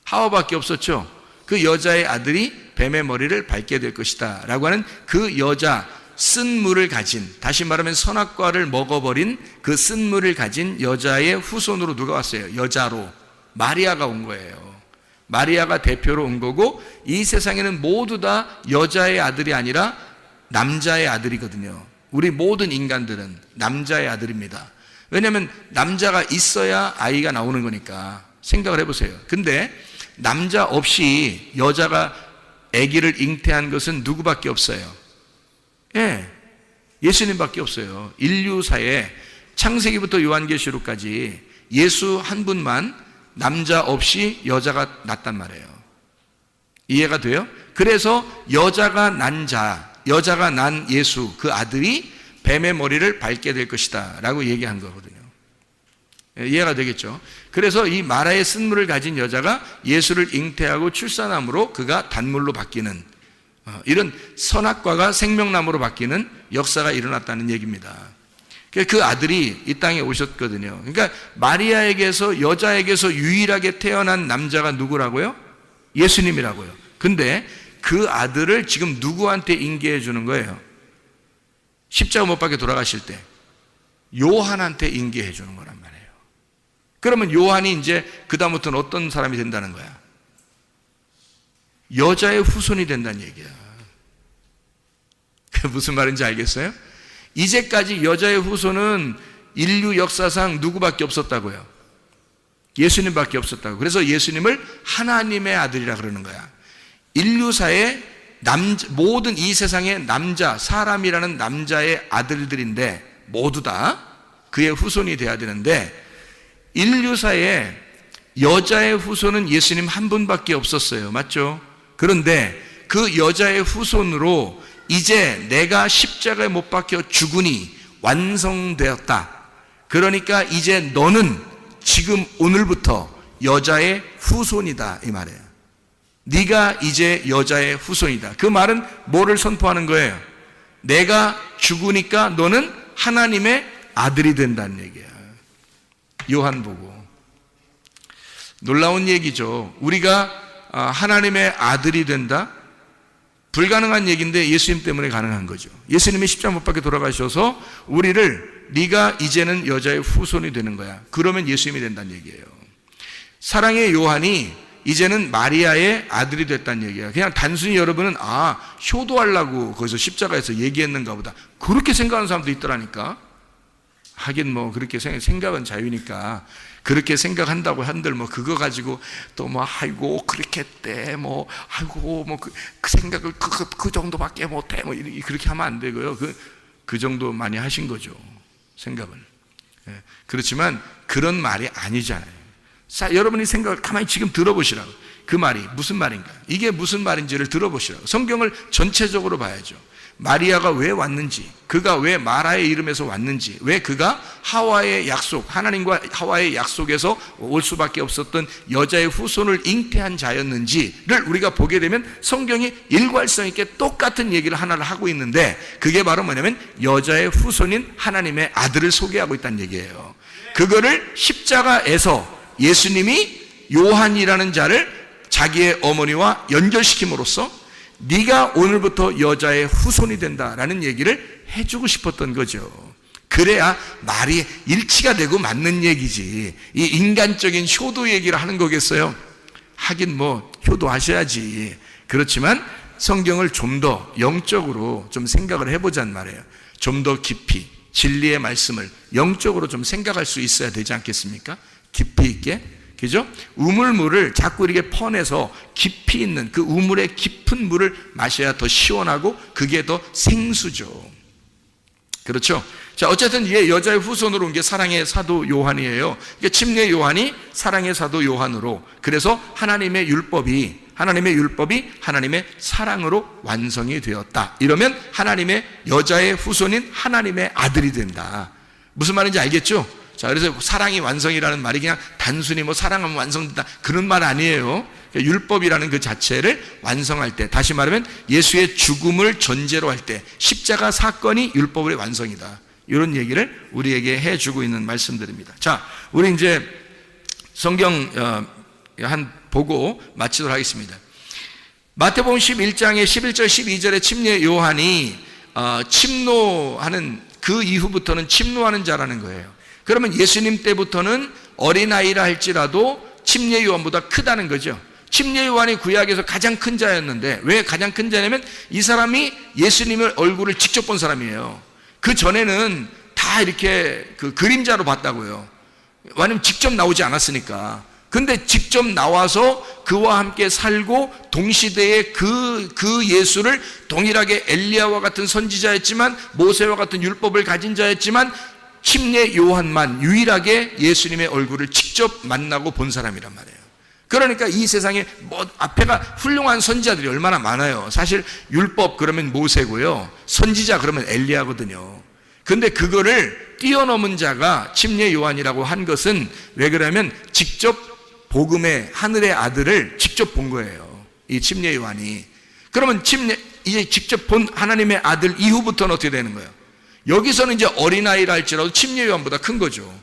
Speaker 2: 하와밖에 없었죠. 그 여자의 아들이 뱀의 머리를 밟게 될 것이다 라고 하는 그 여자, 쓴물을 가진, 다시 말하면 선악과를 먹어버린 그 쓴물을 가진 여자의 후손으로 누가 왔어요? 여자로 마리아가 온 거예요. 마리아가 대표로 온 거고, 이 세상에는 모두 다 여자의 아들이 아니라 남자의 아들이거든요. 우리 모든 인간들은 남자의 아들입니다. 왜냐하면 남자가 있어야 아이가 나오는 거니까. 생각을 해보세요. 근데 남자 없이 여자가 아기를 잉태한 것은 누구밖에 없어요? 예수님밖에 없어요. 인류사에 창세기부터 요한계시록까지 예수 한 분만 남자 없이 여자가 낳았단 말이에요. 이해가 돼요? 그래서 여자가 난 예수, 그 아들이 뱀의 머리를 밟게 될 것이다 라고 얘기한 거거든요. 이해가 되겠죠? 그래서 이 마라의 쓴물을 가진 여자가 예수를 잉태하고 출산함으로 그가 단물로 바뀌는, 이런 선악과가 생명나무로 바뀌는 역사가 일어났다는 얘기입니다. 그 아들이 이 땅에 오셨거든요. 그러니까 마리아에게서, 여자에게서 유일하게 태어난 남자가 누구라고요? 예수님이라고요. 근데 그 아들을 지금 누구한테 인계해 주는 거예요? 십자가 못 박혀 돌아가실 때 요한한테 인계해 주는 거란 말이에요. 그러면 요한이 이제 그다음부터는 어떤 사람이 된다는 거야? 여자의 후손이 된다는 얘기야. 그게 무슨 말인지 알겠어요? 이제까지 여자의 후손은 인류 역사상 누구밖에 없었다고요? 예수님밖에 없었다고. 그래서 예수님을 하나님의 아들이라 그러는 거야. 인류사의 모든 이 세상의 남자, 사람이라는 남자의 아들들인데 모두 다 그의 후손이 돼야 되는데, 인류사에 여자의 후손은 예수님 한 분밖에 없었어요. 맞죠? 그런데 그 여자의 후손으로 이제 내가 십자가에 못 박혀 죽으니 완성되었다. 그러니까 이제 너는 지금 오늘부터 여자의 후손이다, 이 말이에요. 네가 이제 여자의 후손이다. 그 말은 뭐를 선포하는 거예요? 내가 죽으니까 너는 하나님의 아들이 된다는 얘기야. 요한복음. 놀라운 얘기죠. 우리가 하나님의 아들이 된다? 불가능한 얘기인데 예수님 때문에 가능한 거죠. 예수님이 십자가 못 박혀 돌아가셔서 우리를 네가 이제는 여자의 후손이 되는 거야. 그러면 예수님이 된다는 얘기예요. 사랑의 요한이 이제는 마리아의 아들이 됐다는 얘기예요. 그냥 단순히 여러분은 효도하려고 거기서 십자가에서 얘기했는가 보다, 그렇게 생각하는 사람도 있더라니까. 하긴 뭐 그렇게 생각은 자유니까 그렇게 생각한다고 한들 뭐 그거 가지고 또 뭐 아이고 그렇게 했대 뭐 아이고 뭐 그 생각을 그 정도밖에 못해 뭐 그렇게 하면 안 되고요. 그 정도 많이 하신 거죠, 생각을. 그렇지만 그런 말이 아니잖아요. 여러분이 생각을 가만히 지금 들어보시라고. 그 말이 무슨 말인가, 이게 무슨 말인지를 들어보시라고. 성경을 전체적으로 봐야죠. 마리아가 왜 왔는지, 그가 왜 마라의 이름에서 왔는지, 왜 그가 하와의 약속, 하나님과 하와의 약속에서 올 수밖에 없었던 여자의 후손을 잉태한 자였는지를 우리가 보게 되면 성경이 일관성 있게 똑같은 얘기를 하나를 하고 있는데, 그게 바로 뭐냐면 여자의 후손인 하나님의 아들을 소개하고 있다는 얘기예요. 그거를 십자가에서 예수님이 요한이라는 자를 자기의 어머니와 연결시킴으로써 네가 오늘부터 여자의 후손이 된다라는 얘기를 해주고 싶었던 거죠. 그래야 말이 일치가 되고 맞는 얘기지, 이 인간적인 효도 얘기를 하는 거겠어요? 하긴 뭐 효도하셔야지. 그렇지만 성경을 좀 더 영적으로 좀 생각을 해보자는 말이에요. 좀 더 깊이 진리의 말씀을 영적으로 좀 생각할 수 있어야 되지 않겠습니까? 깊이 있게. 그죠? 우물물을 자꾸 이렇게 퍼내서 깊이 있는 그 우물의 깊은 물을 마셔야 더 시원하고 그게 더 생수죠. 그렇죠? 자, 어쨌든 이게 여자의 후손으로 온 게 사랑의 사도 요한이에요. 그러니까 침례 요한이 사랑의 사도 요한으로, 그래서 하나님의 율법이 하나님의 사랑으로 완성이 되었다. 이러면 하나님의 여자의 후손인 하나님의 아들이 된다. 무슨 말인지 알겠죠? 자, 그래서 사랑이 완성이라는 말이 그냥 단순히 뭐 사랑하면 완성된다 그런 말 아니에요. 그러니까 율법이라는 그 자체를 완성할 때, 다시 말하면 예수의 죽음을 전제로 할 때 십자가 사건이 율법의 완성이다. 이런 얘기를 우리에게 해주고 있는 말씀들입니다. 자, 우리 이제 성경 한 보고 마치도록 하겠습니다. 마태복음 11장의 11절 12절에 침례 요한이 침노하는 그 이후부터는 침노하는 자라는 거예요. 그러면 예수님 때부터는 어린아이라 할지라도 침례 요한보다 크다는 거죠. 침례 요한이 구약에서 가장 큰 자였는데, 왜 가장 큰 자냐면 이 사람이 예수님의 얼굴을 직접 본 사람이에요. 그 전에는 다 이렇게 그 그림자로 봤다고요. 왜냐면 직접 나오지 않았으니까. 근데 직접 나와서 그와 함께 살고 동시대에 그 예수를 동일하게 엘리야와 같은 선지자였지만, 모세와 같은 율법을 가진 자였지만, 침례 요한만 유일하게 예수님의 얼굴을 직접 만나고 본 사람이란 말이에요. 그러니까 이 세상에 뭐 앞에가 훌륭한 선지자들이 얼마나 많아요. 사실 율법 그러면 모세고요, 선지자 그러면 엘리야거든요. 근데 그거를 뛰어넘은 자가 침례 요한이라고 한 것은 왜 그러냐면 직접 복음의 하늘의 아들을 직접 본 거예요, 이 침례 요한이. 그러면 이제 직접 본 하나님의 아들 이후부터는 어떻게 되는 거예요? 여기서는 이제 어린아이라 할지라도 침례 요한보다 큰 거죠.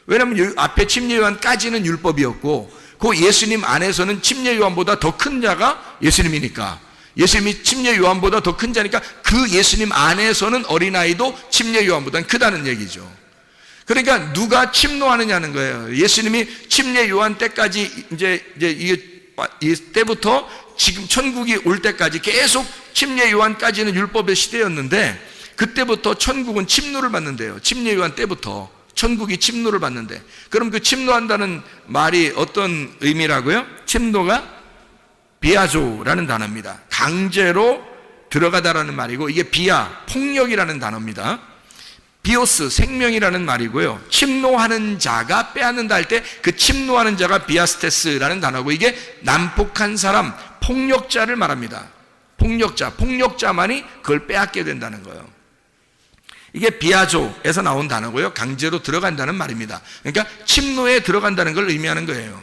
Speaker 2: 왜냐하면 앞에 침례 요한까지는 율법이었고, 그 예수님 안에서는 침례 요한보다 더 큰 자가 예수님이니까, 예수님이 침례 요한보다 더 큰 자니까 그 예수님 안에서는 어린아이도 침례 요한보다는 크다는 얘기죠. 그러니까 누가 침노하느냐는 거예요. 예수님이 침례 요한 때까지 이제 이 때부터 지금 천국이 올 때까지 계속 침례 요한까지는 율법의 시대였는데, 그때부터 천국은 침노를 받는데요. 침례 요한 때부터 천국이 침노를 받는데, 그럼 그 침노한다는 말이 어떤 의미라고요? 침노가 비아조라는 단어입니다. 강제로 들어가다라는 말이고, 이게 비아, 폭력이라는 단어입니다. 비오스, 생명이라는 말이고요. 침노하는 자가 빼앗는다 할 때 그 침노하는 자가 비아스테스라는 단어고, 이게 난폭한 사람, 폭력자를 말합니다. 폭력자만이 그걸 빼앗게 된다는 거예요. 이게 비아조에서 나온 단어고요. 강제로 들어간다는 말입니다. 그러니까 침노에 들어간다는 걸 의미하는 거예요.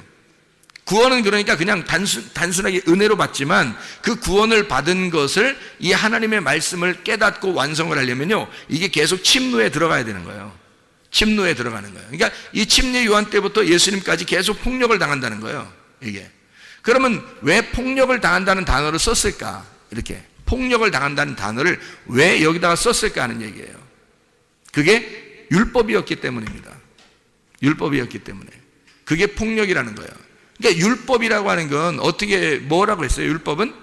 Speaker 2: 구원은 그러니까 그냥 단순하게 은혜로 받지만, 그 구원을 받은 것을 이 하나님의 말씀을 깨닫고 완성을 하려면요, 이게 계속 침노에 들어가야 되는 거예요. 침노에 들어가는 거예요. 그러니까 이 침례 요한 때부터 예수님까지 계속 폭력을 당한다는 거예요. 이게. 그러면 왜 폭력을 당한다는 단어를 썼을까? 이렇게 폭력을 당한다는 단어를 왜 여기다가 썼을까 하는 얘기예요. 그게 율법이었기 때문입니다. 율법이었기 때문에. 그게 폭력이라는 거예요. 그러니까 율법이라고 하는 건 어떻게, 뭐라고 했어요? 율법은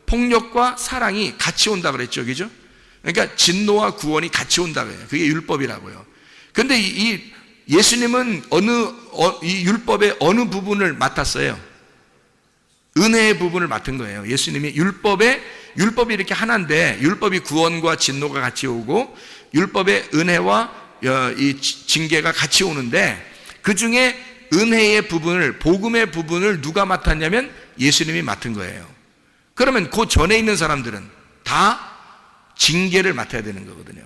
Speaker 2: 폭력과 사랑이 같이 온다 그랬죠. 그죠? 그러니까 진노와 구원이 같이 온다 그래요. 그게 율법이라고요. 근데 이 예수님은 이 율법의 어느 부분을 맡았어요? 은혜의 부분을 맡은 거예요. 예수님이 율법이 이렇게 하나인데, 율법이 구원과 진노가 같이 오고, 율법의 은혜와 이 징계가 같이 오는데, 그 중에 은혜의 부분을, 복음의 부분을 누가 맡았냐면 예수님이 맡은 거예요. 그러면 그 전에 있는 사람들은 다 징계를 맡아야 되는 거거든요.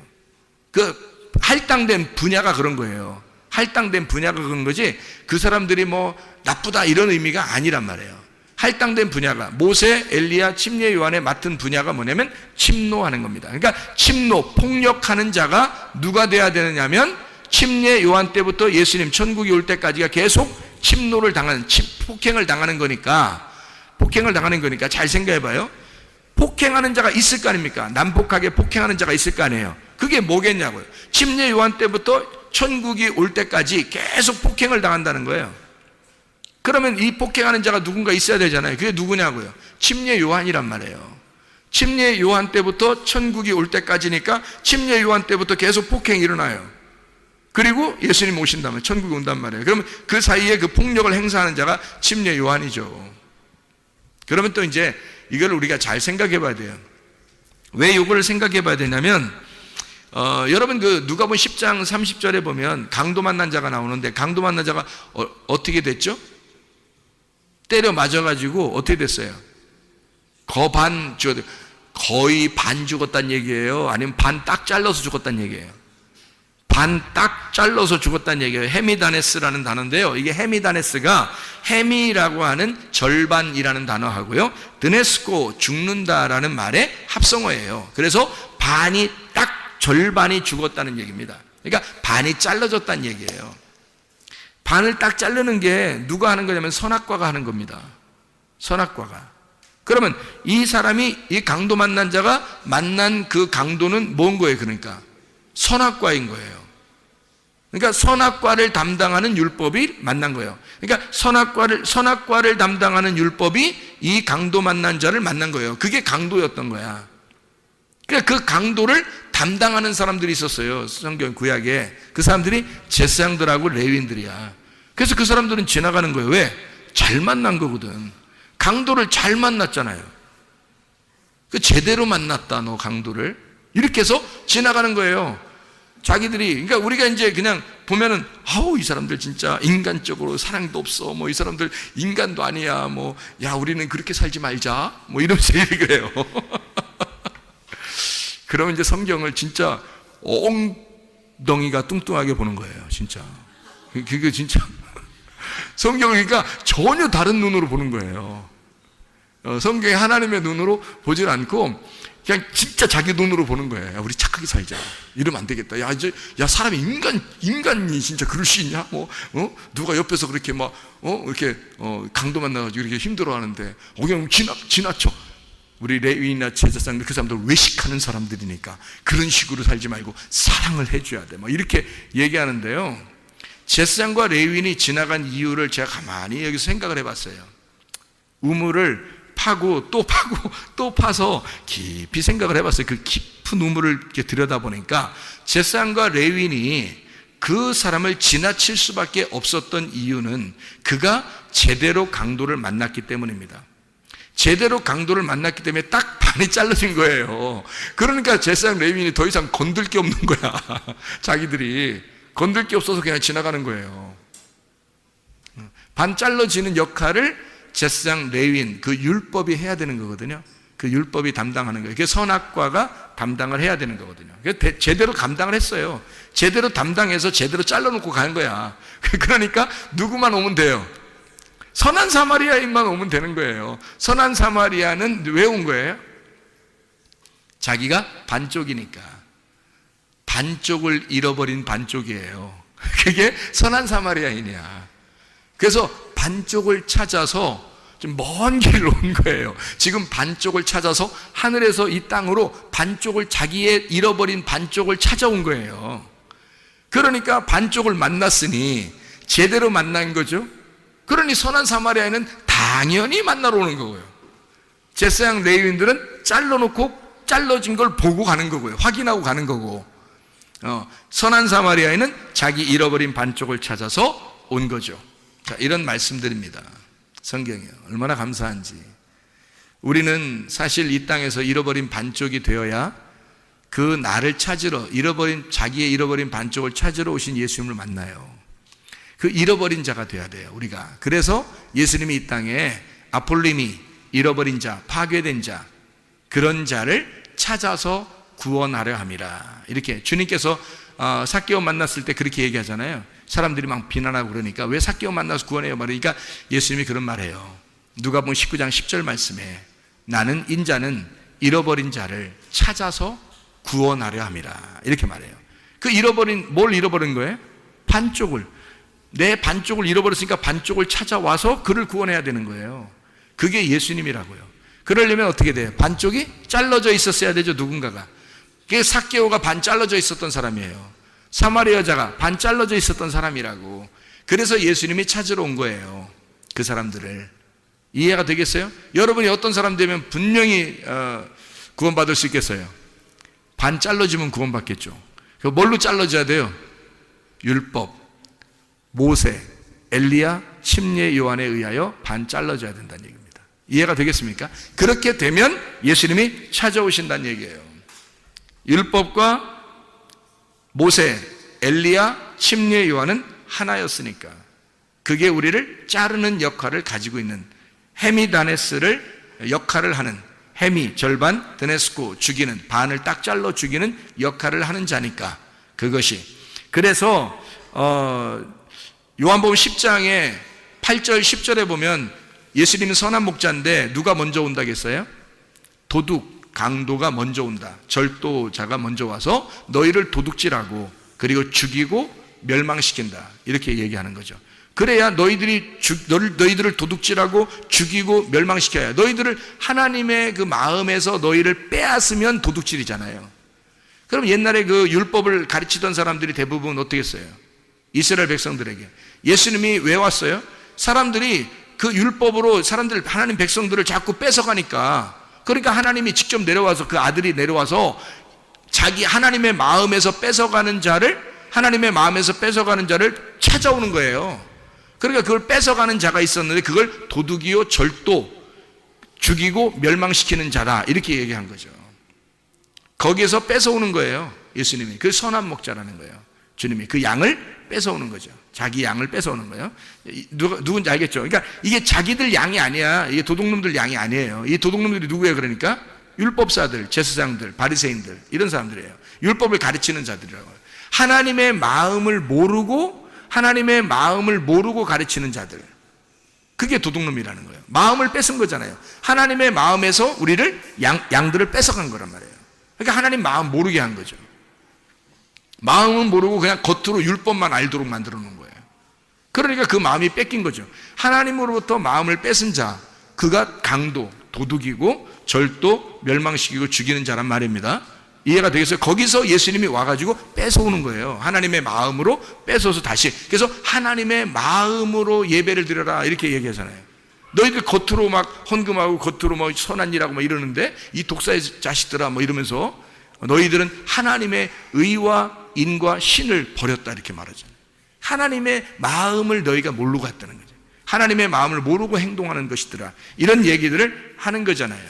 Speaker 2: 그 할당된 분야가 그런 거예요. 할당된 분야가 그런 거지, 그 사람들이 뭐 나쁘다 이런 의미가 아니란 말이에요. 할당된 분야가, 모세, 엘리야, 침례 요한에 맡은 분야가 뭐냐면 침노하는 겁니다. 그러니까 침노, 폭력하는 자가 누가 돼야 되느냐면, 침례 요한 때부터 예수님 천국이 올 때까지가 계속 침노를 당하는, 폭행을 당하는 거니까 잘 생각해 봐요. 폭행하는 자가 있을 거 아닙니까? 난폭하게 폭행하는 자가 있을 거 아니에요. 그게 뭐겠냐고요. 침례 요한 때부터 천국이 올 때까지 계속 폭행을 당한다는 거예요. 그러면 이 폭행하는 자가 누군가 있어야 되잖아요. 그게 누구냐고요? 침례 요한이란 말이에요. 침례 요한 때부터 천국이 올 때까지니까 침례 요한 때부터 계속 폭행이 일어나요. 그리고 예수님 오신다면 천국이 온단 말이에요. 그러면 그 사이에 그 폭력을 행사하는 자가 침례 요한이죠. 그러면 또 이제 이걸 우리가 잘 생각해 봐야 돼요. 왜 이걸 생각해 봐야 되냐면, 여러분 그 누가복음 10장 30절에 보면 강도 만난 자가 나오는데, 강도 만난 자가 어떻게 됐죠? 때려 맞아가지고 어떻게 됐어요? 거의 반 죽었다는 얘기예요? 아니면 반 딱 잘라서 죽었다는 얘기예요? 반 딱 잘라서 죽었다는 얘기예요. 헤미다네스라는 단어인데요, 이게 헤미다네스가 헤미라고 하는 절반이라는 단어하고요, 드네스코, 죽는다라는 말의 합성어예요. 그래서 반이 딱 절반이 죽었다는 얘기입니다. 그러니까 반이 잘라졌다는 얘기예요. 반을 딱 자르는 게 누가 하는 거냐면 선악과가 하는 겁니다. 선악과가. 그러면 이 사람이, 이 강도 만난 자가 만난 그 강도는 뭔 거예요? 그러니까 선악과인 거예요. 그러니까 선악과를 담당하는 율법이 만난 거예요. 그러니까 선악과를 담당하는 율법이 이 강도 만난 자를 만난 거예요. 그게 강도였던 거야. 그러니까 그 강도를 담당하는 사람들이 있었어요. 성경 구약에. 그 사람들이 제사장들하고 레위인들이야. 그래서 그 사람들은 지나가는 거예요. 왜? 잘 만난 거거든. 강도를 잘 만났잖아요. 그 제대로 만났다, 너 강도를. 이렇게 해서 지나가는 거예요. 자기들이. 그러니까 우리가 이제 그냥 보면은, 아우, 이 사람들 진짜 인간적으로 사랑도 없어. 뭐 이 사람들 인간도 아니야. 뭐, 야, 우리는 그렇게 살지 말자. 뭐 이러면서 얘기를 해요. 그러면 이제 성경을 진짜 엉덩이가 뚱뚱하게 보는 거예요. 진짜. 그게 진짜. 성경을 그러니까 전혀 다른 눈으로 보는 거예요. 성경이 하나님의 눈으로 보질 않고 그냥 진짜 자기 눈으로 보는 거예요. 야, 우리 착하게 살자. 이러면 안 되겠다. 야, 이제, 야, 사람이 인간이 진짜 그럴 수 있냐? 뭐, 누가 옆에서 그렇게 막, 이렇게, 강도 만나가지고 이렇게 힘들어 하는데, 그냥 지나쳐. 우리 레위나 제사장들, 그 사람들 외식하는 사람들이니까 그런 식으로 살지 말고 사랑을 해줘야 돼. 막 이렇게 얘기하는데요. 제사장과 레위인이 지나간 이유를 제가 가만히 여기서 생각을 해봤어요. 우물을 파고 또 파고 또 파서 깊이 생각을 해봤어요. 그 깊은 우물을 이렇게 들여다보니까 제사장과 레위인이 그 사람을 지나칠 수밖에 없었던 이유는 그가 제대로 강도를 만났기 때문입니다. 제대로 강도를 만났기 때문에 딱 반이 잘라진 거예요. 그러니까 제사장 레위인이 더 이상 건들 게 없는 거야. 자기들이 건들 게 없어서 그냥 지나가는 거예요. 반 잘라지는 역할을 제사장 레위인, 그 율법이 해야 되는 거거든요. 그 율법이 담당하는 거예요. 그게 선악과가 담당을 해야 되는 거거든요. 제대로 감당을 했어요. 제대로 담당해서 제대로 잘라놓고 가는 거야. 그러니까 누구만 오면 돼요? 선한 사마리아인만 오면 되는 거예요. 선한 사마리아는 왜 온 거예요? 자기가 반쪽이니까. 반쪽을 잃어버린 반쪽이에요. 그게 선한 사마리아인이야. 그래서 반쪽을 찾아서 좀 먼 길을 온 거예요. 지금 반쪽을 찾아서 하늘에서 이 땅으로 반쪽을, 자기의 잃어버린 반쪽을 찾아온 거예요. 그러니까 반쪽을 만났으니 제대로 만난 거죠. 그러니 선한 사마리아인은 당연히 만나러 오는 거고요. 제사장 레위인들은 잘라놓고 잘라진 걸 보고 가는 거고요. 확인하고 가는 거고, 선한 사마리아인은 자기 잃어버린 반쪽을 찾아서 온 거죠. 자, 이런 말씀드립니다. 성경이요. 얼마나 감사한지. 우리는 사실 이 땅에서 잃어버린 반쪽이 되어야 그 나를 찾으러, 자기의 잃어버린 반쪽을 찾으러 오신 예수님을 만나요. 그 잃어버린 자가 되어야 돼요, 우리가. 그래서 예수님이 이 땅에 아폴림이 잃어버린 자, 파괴된 자, 그런 자를 찾아서 구원하려 함이라. 이렇게 주님께서 삭개오 만났을 때 그렇게 얘기하잖아요. 사람들이 막 비난하고 그러니까 왜 삭개오 만나서 구원해요? 말하니까 예수님이 그런 말해요. 누가복음 19장 10절 말씀에 나는 인자는 잃어버린 자를 찾아서 구원하려 함이라. 이렇게 말해요. 뭘 잃어버린 거예요? 반쪽을. 내 반쪽을 잃어버렸으니까 반쪽을 찾아와서 그를 구원해야 되는 거예요. 그게 예수님이라고요. 그러려면 어떻게 돼요? 반쪽이 잘라져 있었어야 되죠, 누군가가. 그게 삭개오가 반 잘라져 있었던 사람이에요. 사마리아 여자가 반 잘라져 있었던 사람이라고. 그래서 예수님이 찾으러 온 거예요, 그 사람들을. 이해가 되겠어요? 여러분이 어떤 사람 되면 분명히 구원받을 수 있겠어요? 반 잘라지면 구원받겠죠. 뭘로 잘라져야 돼요? 율법, 모세, 엘리야, 침례 요한에 의하여 반 잘라져야 된다는 얘기입니다. 이해가 되겠습니까? 그렇게 되면 예수님이 찾아오신다는 얘기예요. 율법과 모세, 엘리야, 침례 요한은 하나였으니까 그게 우리를 자르는 역할을 가지고 있는, 헤미다네스를 역할을 하는, 헤미 절반, 드네스코 죽이는, 반을 딱 잘라 죽이는 역할을 하는 자니까 그것이. 그래서 요한복음 10장에 8절 10절에 보면 예수님은 선한 목자인데 누가 먼저 온다겠어요? 도둑, 강도가 먼저 온다. 절도자가 먼저 와서 너희를 도둑질하고 그리고 죽이고 멸망시킨다. 이렇게 얘기하는 거죠. 그래야 너희들을 도둑질하고 죽이고 멸망시켜야, 너희들을 하나님의 그 마음에서 너희를 빼앗으면 도둑질이잖아요. 그럼 옛날에 그 율법을 가르치던 사람들이 대부분 어떻게 했어요? 이스라엘 백성들에게. 예수님이 왜 왔어요? 사람들이 그 율법으로 하나님 백성들을 자꾸 뺏어가니까, 그러니까 하나님이 직접 내려와서, 그 아들이 내려와서 자기 하나님의 마음에서 뺏어가는 자를, 하나님의 마음에서 뺏어가는 자를 찾아오는 거예요. 그러니까 그걸 뺏어가는 자가 있었는데 그걸 도둑이요, 절도, 죽이고 멸망시키는 자다, 이렇게 얘기한 거죠. 거기에서 뺏어오는 거예요, 예수님이. 그 선한 목자라는 거예요. 주님이 그 양을 뺏어오는 거죠. 자기 양을 뺏어오는 거예요. 누군지 알겠죠? 그러니까 이게 자기들 양이 아니야. 이게 도둑놈들 양이 아니에요. 이 도둑놈들이 누구예요? 그러니까 율법사들, 제사장들, 바리새인들, 이런 사람들이에요. 율법을 가르치는 자들이라고요. 하나님의 마음을 모르고 가르치는 자들, 그게 도둑놈이라는 거예요. 마음을 뺏은 거잖아요. 하나님의 마음에서 우리를 양들을 뺏어간 거란 말이에요. 그러니까 하나님 마음 모르게 한 거죠. 마음은 모르고 그냥 겉으로 율법만 알도록 만들어 놓은 거예요. 그러니까 그 마음이 뺏긴 거죠. 하나님으로부터 마음을 뺏은 자, 그가 강도, 도둑이고 절도, 멸망시키고 죽이는 자란 말입니다. 이해가 되겠어요? 거기서 예수님이 와가지고 뺏어오는 거예요. 하나님의 마음으로 뺏어서 다시. 그래서 하나님의 마음으로 예배를 드려라, 이렇게 얘기하잖아요. 너희들 겉으로 막 헌금하고 겉으로 뭐 선한 일하고 뭐 이러는데 이 독사의 자식들아 뭐 이러면서 너희들은 하나님의 의와 인과 신을 버렸다 이렇게 말하잖아요. 하나님의 마음을 너희가 모르고 갔다는 거죠. 하나님의 마음을 모르고 행동하는 것이더라, 이런 얘기들을 하는 거잖아요.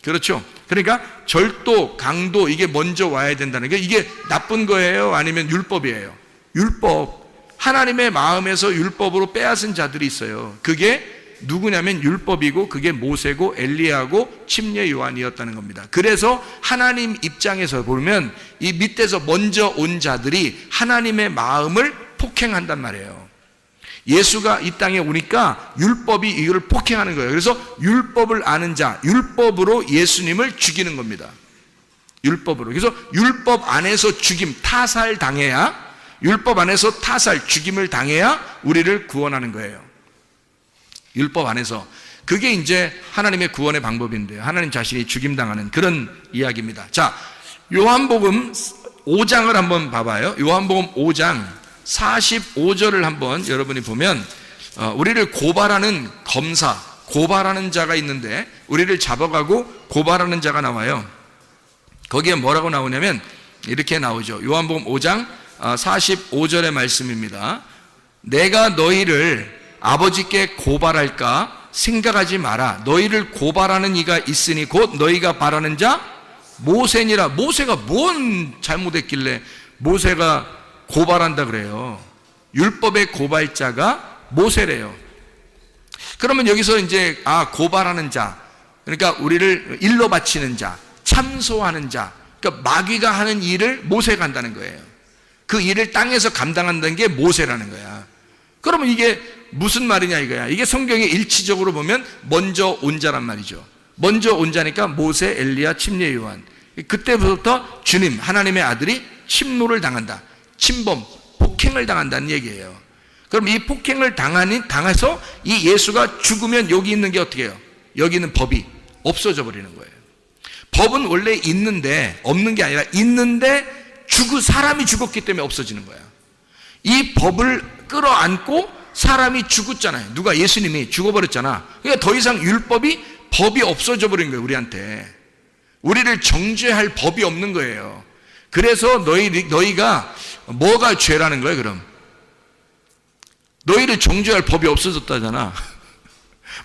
Speaker 2: 그렇죠? 그러니까 절도, 강도, 이게 먼저 와야 된다는 게, 이게 나쁜 거예요? 아니면 율법이에요? 율법. 하나님의 마음에서 율법으로 빼앗은 자들이 있어요. 그게 누구냐면 율법이고, 그게 모세고 엘리야고 침례 요한이었다는 겁니다. 그래서 하나님 입장에서 보면 이 밑에서 먼저 온 자들이 하나님의 마음을 폭행한단 말이에요. 예수가 이 땅에 오니까 율법이 이걸 폭행하는 거예요. 그래서 율법을 아는 자, 율법으로 예수님을 죽이는 겁니다. 율법으로. 그래서 율법 안에서 죽임, 타살 당해야, 율법 안에서 타살, 죽임을 당해야 우리를 구원하는 거예요. 율법 안에서. 그게 이제 하나님의 구원의 방법인데요. 하나님 자신이 죽임당하는 그런 이야기입니다. 자, 요한복음 5장을 한번 봐봐요. 요한복음 5장 45절을 한번 여러분이 보면 우리를 고발하는 검사, 고발하는 자가 있는데 우리를 잡아가고 고발하는 자가 나와요. 거기에 뭐라고 나오냐면 이렇게 나오죠. 요한복음 5장 45절의 말씀입니다. 내가 너희를 아버지께 고발할까 생각하지 마라. 너희를 고발하는 이가 있으니 곧 너희가 바라는 자 모세니라. 모세가 뭔 잘못했길래 모세가 고발한다 그래요. 율법의 고발자가 모세래요. 그러면 여기서 이제 고발하는 자, 그러니까 우리를 일로 바치는 자, 참소하는 자, 그러니까 마귀가 하는 일을 모세가 한다는 거예요. 그 일을 땅에서 감당한다는 게 모세라는 거야. 그러면 이게 무슨 말이냐 이거야. 이게 성경에 일치적으로 보면 먼저 온 자란 말이죠. 먼저 온 자니까 모세, 엘리야, 침례 요한. 그때부터 주님, 하나님의 아들이 침노를 당한다. 침범, 폭행을 당한다는 얘기예요. 그럼 이 폭행을 당해서 이 예수가 죽으면 여기 있는 게 어떻게 해요? 여기 있는 법이 없어져 버리는 거예요. 법은 원래 있는데, 없는 게 아니라 있는데 사람이 죽었기 때문에 없어지는 거야. 이 법을 끌어안고 사람이 죽었잖아요. 누가? 예수님이 죽어버렸잖아. 그러니까 더 이상 법이 없어져 버린 거예요. 우리한테. 우리를 정죄할 법이 없는 거예요. 그래서 너희가 뭐가 죄라는 거예요? 그럼 너희를 정죄할 법이 없어졌다잖아.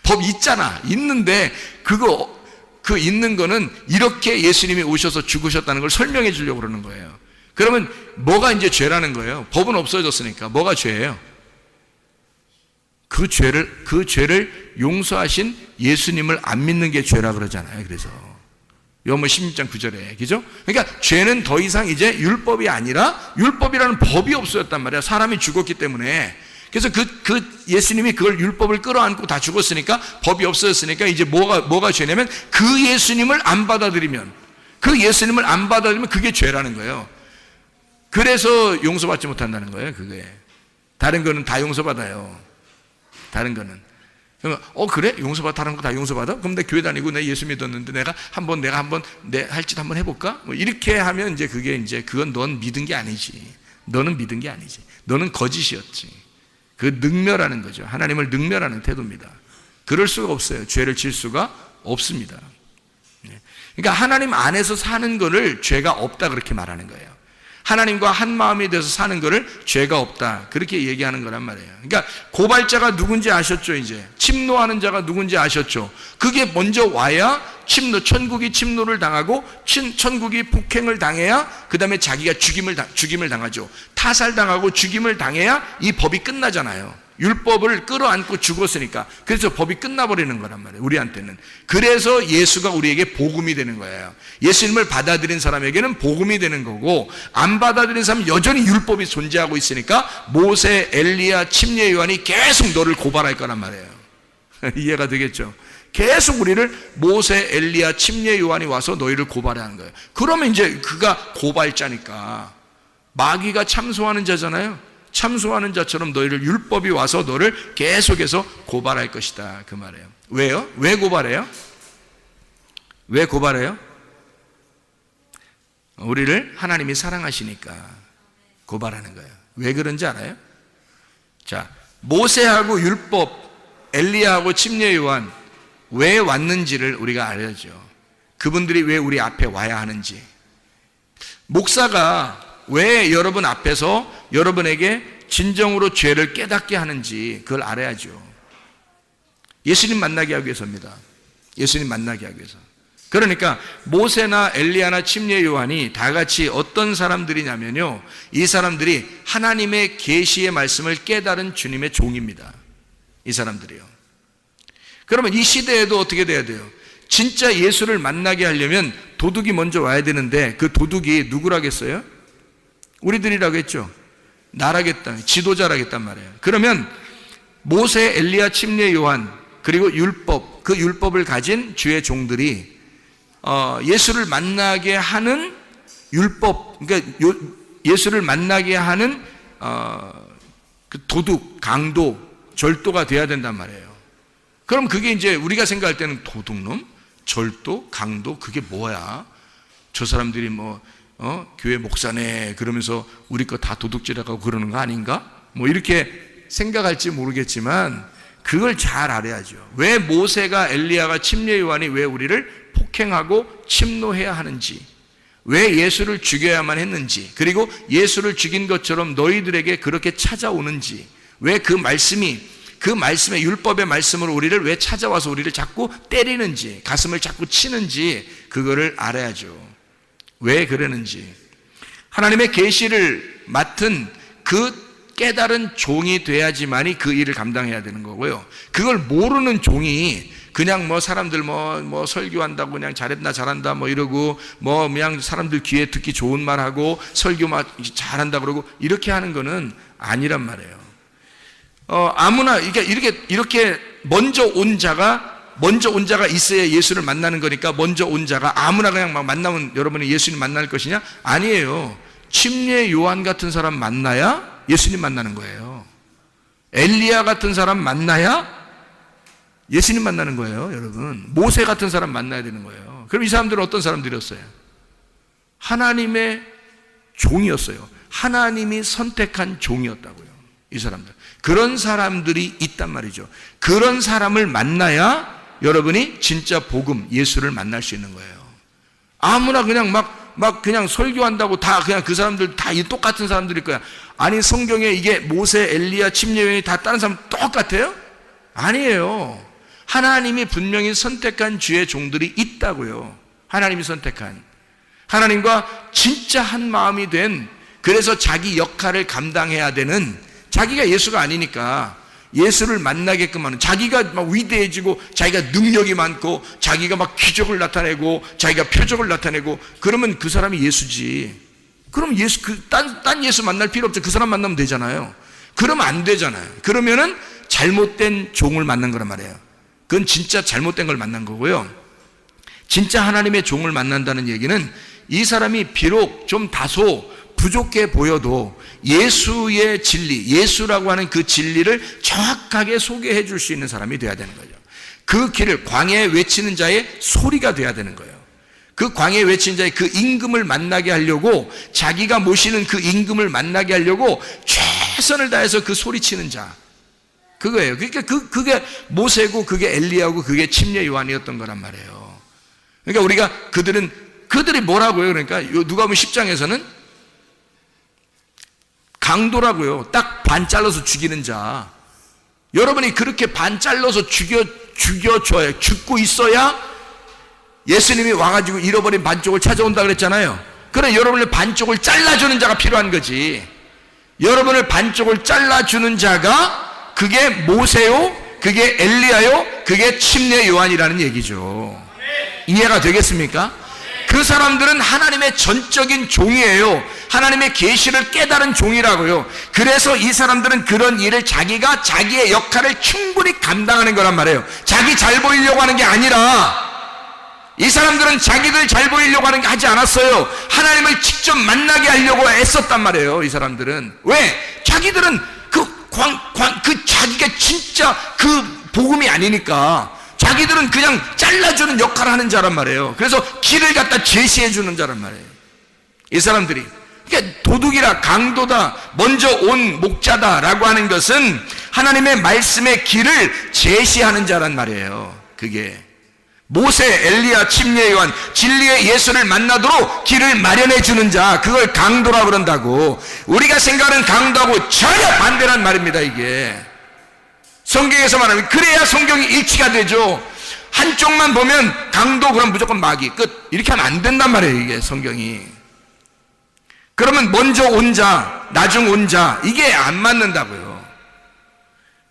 Speaker 2: 법 있잖아. 있는데 그 있는 거는 이렇게 예수님이 오셔서 죽으셨다는 걸 설명해 주려고 그러는 거예요. 그러면 뭐가 이제 죄라는 거예요? 법은 없어졌으니까 뭐가 죄예요? 그 죄를 용서하신 예수님을 안 믿는 게 죄라 그러잖아요. 그래서 요한복음 16장 9절에, 그죠? 그러니까 죄는 더 이상 이제 율법이 아니라 율법이라는 법이 없어졌단 말이야. 사람이 죽었기 때문에. 그래서 그 예수님이 그걸 율법을 끌어안고 다 죽었으니까, 법이 없어졌으니까 이제 뭐가 죄냐면 그 예수님을 안 받아들이면 그게 죄라는 거예요. 그래서 용서받지 못한다는 거예요. 그게. 다른 거는 다 용서받아요. 다른 거는. 그래? 다른 거 다 용서받아? 그럼 내 교회 다니고 내 예수 믿었는데 내가 한번 내 할 짓 한번 해볼까? 뭐 이렇게 하면 이제 그건 넌 믿은 게 아니지. 너는 믿은 게 아니지. 너는 거짓이었지. 그 능멸하는 거죠. 하나님을 능멸하는 태도입니다. 그럴 수가 없어요. 죄를 질 수가 없습니다. 그러니까 하나님 안에서 사는 거를 죄가 없다 그렇게 말하는 거예요. 하나님과 한 마음이 돼서 사는 거를 죄가 없다 그렇게 얘기하는 거란 말이에요. 그러니까 고발자가 누군지 아셨죠? 이제 침노하는 자가 누군지 아셨죠? 그게 먼저 와야 천국이 침노를 당하고 천국이 폭행을 당해야 그 다음에 자기가 죽임을 당하죠. 타살당하고 죽임을 당해야 이 법이 끝나잖아요. 율법을 끌어안고 죽었으니까. 그래서 법이 끝나버리는 거란 말이에요. 우리한테는. 그래서 예수가 우리에게 복음이 되는 거예요. 예수님을 받아들인 사람에게는 복음이 되는 거고, 안 받아들인 사람은 여전히 율법이 존재하고 있으니까 모세, 엘리야, 침례 요한이 계속 너를 고발할 거란 말이에요. 이해가 되겠죠? 계속 우리를 모세, 엘리야, 침례 요한이 와서 너희를 고발하는 거예요. 그러면 이제 그가 고발자니까 마귀가 참소하는 자잖아요. 참소하는 자처럼 너희를 율법이 와서 너를 계속해서 고발할 것이다 그 말이에요. 왜요? 왜 고발해요? 왜 고발해요? 우리를 하나님이 사랑하시니까 고발하는 거예요. 왜 그런지 알아요? 자, 모세하고 율법, 엘리야하고 침례 요한 왜 왔는지를 우리가 알아야죠. 그분들이 왜 우리 앞에 와야 하는지. 목사가 왜 여러분 앞에서 여러분에게 진정으로 죄를 깨닫게 하는지 그걸 알아야죠. 예수님 만나게 하기 위해서입니다. 예수님 만나게 하기 위해서. 그러니까 모세나 엘리야나 침례 요한이 다 같이 어떤 사람들이냐면요, 이 사람들이 하나님의 계시의 말씀을 깨달은 주님의 종입니다. 이 사람들이요. 그러면 이 시대에도 어떻게 돼야 돼요? 진짜 예수를 만나게 하려면 도둑이 먼저 와야 되는데 그 도둑이 누구라겠어요? 우리들이라고 했죠. 나라겠다, 지도자라겠단 말이에요. 그러면 모세, 엘리야, 침례 요한 그리고 율법, 그 율법을 가진 주의 종들이 예수를 만나게 하는 율법, 그러니까 예수를 만나게 하는 그 도둑, 강도, 절도가 돼야 된단 말이에요. 그럼 그게 이제 우리가 생각할 때는 도둑놈, 절도, 강도, 그게 뭐야? 저 사람들이 교회 목사네 그러면서 우리 거 다 도둑질하고 그러는 거 아닌가? 이렇게 생각할지 모르겠지만 그걸 잘 알아야죠. 왜 모세가, 엘리야가, 침례 요한이 왜 우리를 폭행하고 침노해야 하는지, 왜 예수를 죽여야만 했는지, 그리고 예수를 죽인 것처럼 너희들에게 그렇게 찾아오는지, 왜 그 말씀의 율법의 말씀으로 우리를 왜 찾아와서 우리를 자꾸 때리는지, 가슴을 자꾸 치는지 그거를 알아야죠. 왜 그러는지. 하나님의 계시를 맡은 그 깨달은 종이 돼야지만이 그 일을 감당해야 되는 거고요. 그걸 모르는 종이 그냥 사람들 설교한다고 그냥 잘한다 이러고 그냥 사람들 귀에 듣기 좋은 말 하고 설교 잘한다 그러고 이렇게 하는 거는 아니란 말이에요. 아무나 이렇게 먼저 온 자가 있어야 예수를 만나는 거니까 먼저 온 자가 아무나 그냥 만나면 여러분이 예수님 만날 것이냐? 아니에요. 침례 요한 같은 사람 만나야 예수님 만나는 거예요. 엘리야 같은 사람 만나야 예수님 만나는 거예요, 여러분. 모세 같은 사람 만나야 되는 거예요. 그럼 이 사람들은 어떤 사람들이었어요? 하나님의 종이었어요. 하나님이 선택한 종이었다고요, 이 사람들. 그런 사람들이 있단 말이죠. 그런 사람을 만나야 여러분이 진짜 복음, 예수를 만날 수 있는 거예요. 아무나 그냥 그냥 설교한다고 다 그냥 그 사람들 다 똑같은 사람들일 거야. 아니, 성경에 이게 모세, 엘리야, 침례 요한이 다 다른 사람 똑같아요? 아니에요. 하나님이 분명히 선택한 주의 종들이 있다고요. 하나님이 선택한, 하나님과 진짜 한 마음이 된, 그래서 자기 역할을 감당해야 되는, 자기가 예수가 아니니까 예수를 만나게끔 하는, 자기가 위대해지고 자기가 능력이 많고 자기가 기적을 나타내고 자기가 표적을 나타내고 그러면 그 사람이 예수지. 그럼 딴 예수 만날 필요 없죠. 그 사람 만나면 되잖아요. 그러면 안 되잖아요. 그러면은 잘못된 종을 만난 거란 말이에요. 그건 진짜 잘못된 걸 만난 거고요. 진짜 하나님의 종을 만난다는 얘기는 이 사람이 비록 좀 다소 부족해 보여도 예수의 진리, 예수라고 하는 그 진리를 정확하게 소개해 줄 수 있는 사람이 돼야 되는 거죠. 그 길을, 광야에 외치는 자의 소리가 돼야 되는 거예요. 그 광야에 외치는 자의 그 임금을 만나게 하려고, 자기가 모시는 그 임금을 만나게 하려고 최선을 다해서 그 소리치는 자, 그거예요. 그러니까 그게 모세고 그게 엘리야고 그게 침례 요한이었던 거란 말이에요. 그러니까 우리가 그들이 뭐라고요? 그러니까 누가복음 10장에서는 강도라고요. 딱 반 잘라서 죽이는 자. 여러분이 그렇게 반 잘라서 죽여줘야, 죽고 있어야 예수님이 와가지고 잃어버린 반쪽을 찾아온다 그랬잖아요. 그래, 여러분의 반쪽을 잘라주는 자가 필요한 거지. 여러분을 반쪽을 잘라주는 자가 그게 모세요, 그게 엘리야요, 그게 침례 요한이라는 얘기죠. 이해가 되겠습니까? 그 사람들은 하나님의 전적인 종이에요. 하나님의 계시를 깨달은 종이라고요. 그래서 이 사람들은 그런 일을 자기가 자기의 역할을 충분히 감당하는 거란 말이에요. 자기 잘 보이려고 하는 게 아니라, 이 사람들은 자기들 잘 보이려고 하지 않았어요. 하나님을 직접 만나게 하려고 애썼단 말이에요. 이 사람들은. 왜? 자기들은 자기가 진짜 그 복음이 아니니까 자기들은 그냥 잘라주는 역할을 하는 자란 말이에요. 그래서 길을 갖다 제시해 주는 자란 말이에요, 이 사람들이. 그러니까 도둑이라, 강도다, 먼저 온 목자다라고 하는 것은 하나님의 말씀의 길을 제시하는 자란 말이에요. 그게 모세, 엘리야, 침례 요한, 진리의 예수를 만나도록 길을 마련해 주는 자, 그걸 강도라 그런다고. 우리가 생각하는 강도하고 전혀 반대란 말입니다. 이게 성경에서 말하면 그래야 성경이 일치가 되죠. 한쪽만 보면 강도, 그럼 무조건 마귀 끝, 이렇게 하면 안 된단 말이에요. 이게 성경이. 그러면 먼저 온 자, 나중 온 자, 이게 안 맞는다고요.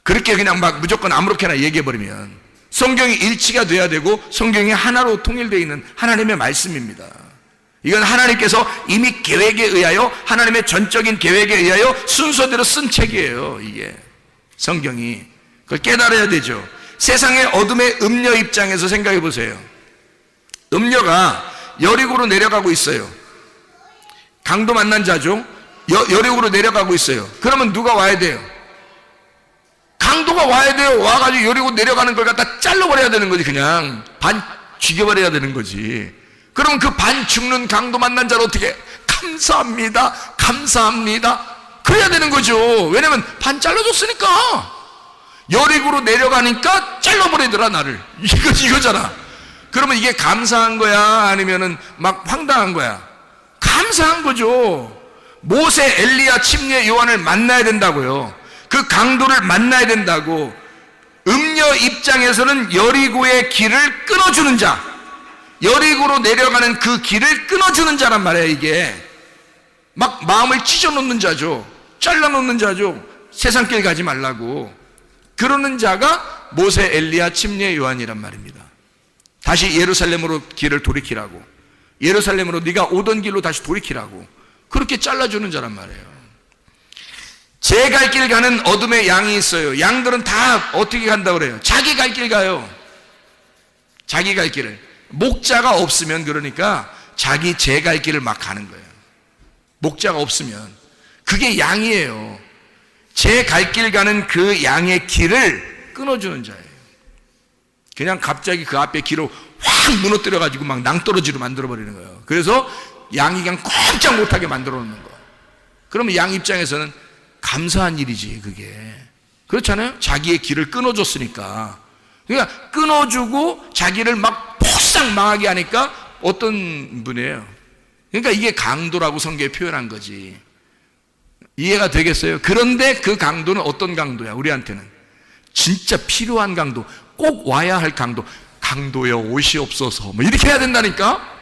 Speaker 2: 그렇게 그냥 막 무조건 아무렇게나 얘기해버리면 성경이 일치가 돼야 되고 성경이 하나로 통일되어 있는 하나님의 말씀입니다. 이건 하나님께서 이미 계획에 의하여, 하나님의 전적인 계획에 의하여 순서대로 쓴 책이에요. 이게 성경이. 그걸 깨달아야 되죠. 세상의 어둠의 음녀 입장에서 생각해 보세요. 음녀가 여리고로 내려가고 있어요. 강도 만난 자죠. 여리고로 내려가고 있어요. 그러면 누가 와야 돼요? 강도가 와야 돼요. 와가지고 여리고 내려가는 걸 갖다 잘라버려야 되는 거지. 그냥 반 죽여버려야 되는 거지. 그러면 그 반 죽는 강도 만난 자를 어떻게? 감사합니다, 감사합니다, 그래야 되는 거죠. 왜냐면 반 잘라줬으니까. 여리고로 내려가니까 잘라버리더라 나를. 이거잖아. 그러면 이게 감사한 거야, 아니면은 막 황당한 거야? 감사한 거죠. 모세, 엘리야, 침례 요한을 만나야 된다고요. 그 강도를 만나야 된다고. 음녀 입장에서는 여리고의 길을 끊어주는 자, 여리고로 내려가는 그 길을 끊어주는 자란 말이에요. 이게 막 마음을 찢어놓는 자죠. 잘라놓는 자죠. 세상길 가지 말라고. 그러는 자가 모세, 엘리야, 침례 요한이란 말입니다. 다시 예루살렘으로 길을 돌이키라고, 예루살렘으로 네가 오던 길로 다시 돌이키라고, 그렇게 잘라주는 자란 말이에요. 제 갈 길 가는 어둠의 양이 있어요. 양들은 다 어떻게 간다고 그래요? 자기 갈 길 가요. 자기 갈 길을. 목자가 없으면, 그러니까 자기 제 갈 길을 막 가는 거예요. 목자가 없으면. 그게 양이에요. 제 갈 길 가는 그 양의 길을 끊어주는 자예요. 그냥 갑자기 그 앞에 길을 확 무너뜨려가지고 막 낭떠러지로 만들어버리는 거예요. 그래서 양이 그냥 꼼짝 못하게 만들어 놓는 거예요. 그러면 양 입장에서는 감사한 일이지, 그게. 그렇잖아요? 자기의 길을 끊어줬으니까. 그러니까 끊어주고 자기를 막 폭삭 망하게 하니까 어떤 분이에요? 그러니까 이게 강도라고 성경에 표현한 거지. 이해가 되겠어요? 그런데 그 강도는 어떤 강도야? 우리한테는 진짜 필요한 강도, 꼭 와야 할 강도. 강도여 옷이 없어서 뭐 이렇게 해야 된다니까.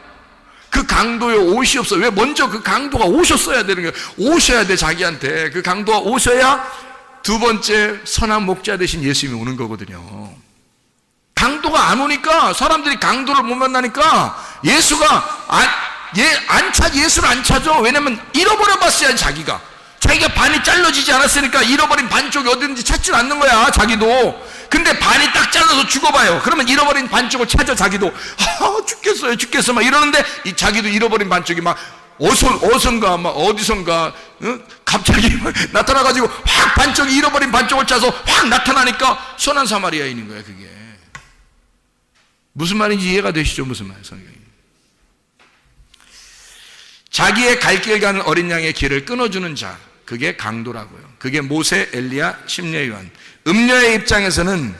Speaker 2: 그 강도여 옷이 없어. 왜? 먼저 그 강도가 오셨어야 되는 거예요. 오셔야 돼. 자기한테 그 강도가 오셔야 두 번째 선한 목자 되신 예수님이 오는 거거든요. 강도가 안 오니까, 사람들이 강도를 못 만나니까 예수가 예수를 안 찾아. 왜냐면 잃어버려 봤어요. 자기가 반이 잘라지지 않았으니까 잃어버린 반쪽이 어딘지 찾지 않는 거야, 자기도. 근데 반이 딱 잘라서 죽어봐요. 그러면 잃어버린 반쪽을 찾아, 자기도. 죽겠어 막 이러는데 자기도 잃어버린 반쪽이 막 어선가 막 어디선가 갑자기 나타나가지고 확 반쪽이, 잃어버린 반쪽을 찾아서 확 나타나니까 선한 사마리아인인 거야. 그게 무슨 말인지 이해가 되시죠? 무슨 말, 성경이. 자기의 갈 길 가는 어린 양의 길을 끊어주는 자, 그게 강도라고요. 그게 모세, 엘리야, 침례 요한. 음녀의 입장에서는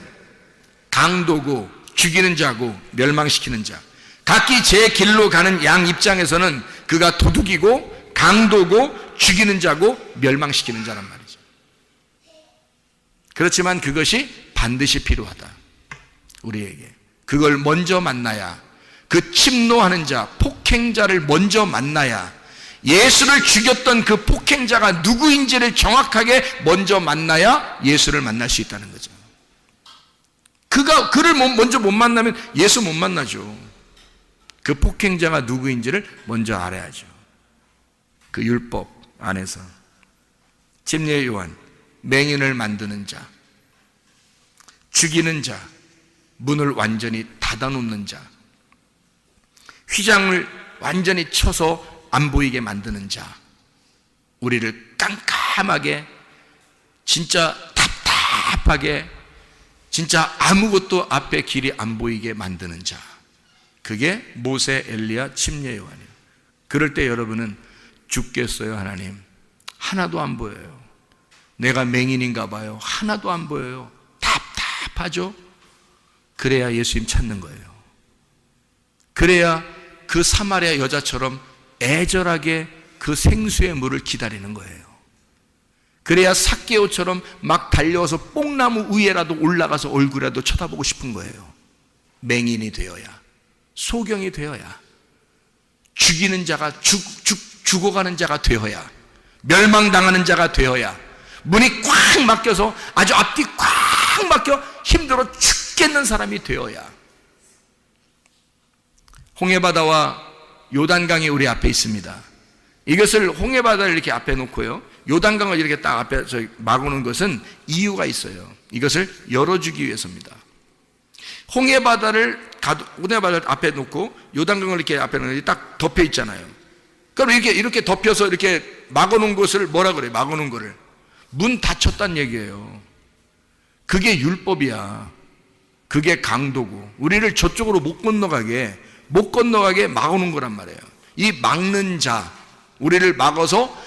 Speaker 2: 강도고 죽이는 자고 멸망시키는 자. 각기 제 길로 가는 양 입장에서는 그가 도둑이고 강도고 죽이는 자고 멸망시키는 자란 말이죠. 그렇지만 그것이 반드시 필요하다, 우리에게. 그걸 먼저 만나야, 그 침노하는 자, 폭행자를 먼저 만나야, 예수를 죽였던 그 폭행자가 누구인지를 정확하게 먼저 만나야 예수를 만날 수 있다는 거죠. 그를 먼저 못 만나면 예수 못 만나죠. 그 폭행자가 누구인지를 먼저 알아야죠. 그 율법 안에서. 침례 요한, 맹인을 만드는 자, 죽이는 자, 문을 완전히 닫아놓는 자, 휘장을 완전히 쳐서 안 보이게 만드는 자, 우리를 깜깜하게, 진짜 답답하게, 진짜 아무것도 앞에 길이 안 보이게 만드는 자, 그게 모세, 엘리야, 침례 요한이에요. 그럴 때 여러분은 죽겠어요, 하나님? 하나도 안 보여요. 내가 맹인인가 봐요. 하나도 안 보여요. 답답하죠? 그래야 예수님 찾는 거예요. 그래야 그 사마리아 여자처럼 애절하게 그 생수의 물을 기다리는 거예요. 그래야 삭개오처럼 막 달려와서 뽕나무 위에라도 올라가서 얼굴이라도 쳐다보고 싶은 거예요. 맹인이 되어야, 소경이 되어야, 죽이는 자가 죽어가는 자가 되어야, 멸망당하는 자가 되어야, 문이 꽉 막혀서 아주 앞뒤 꽉 막혀 힘들어 죽겠는 사람이 되어야. 홍해바다와 요단강이 우리 앞에 있습니다. 이것을 홍해바다를 이렇게 앞에 놓고요, 요단강을 이렇게 딱 앞에 막아놓은 것은 이유가 있어요. 이것을 열어주기 위해서입니다. 홍해바다를 앞에 놓고 요단강을 이렇게 앞에 놓으면 딱 덮여 있잖아요. 그럼 이렇게 덮여서 이렇게 막아놓은 것을 뭐라 그래요? 막아놓은 거를 문 닫혔다는 얘기예요. 그게 율법이야. 그게 강도고, 우리를 저쪽으로 못 건너가게 막아놓은 거란 말이에요. 이 막는 자, 우리를 막아서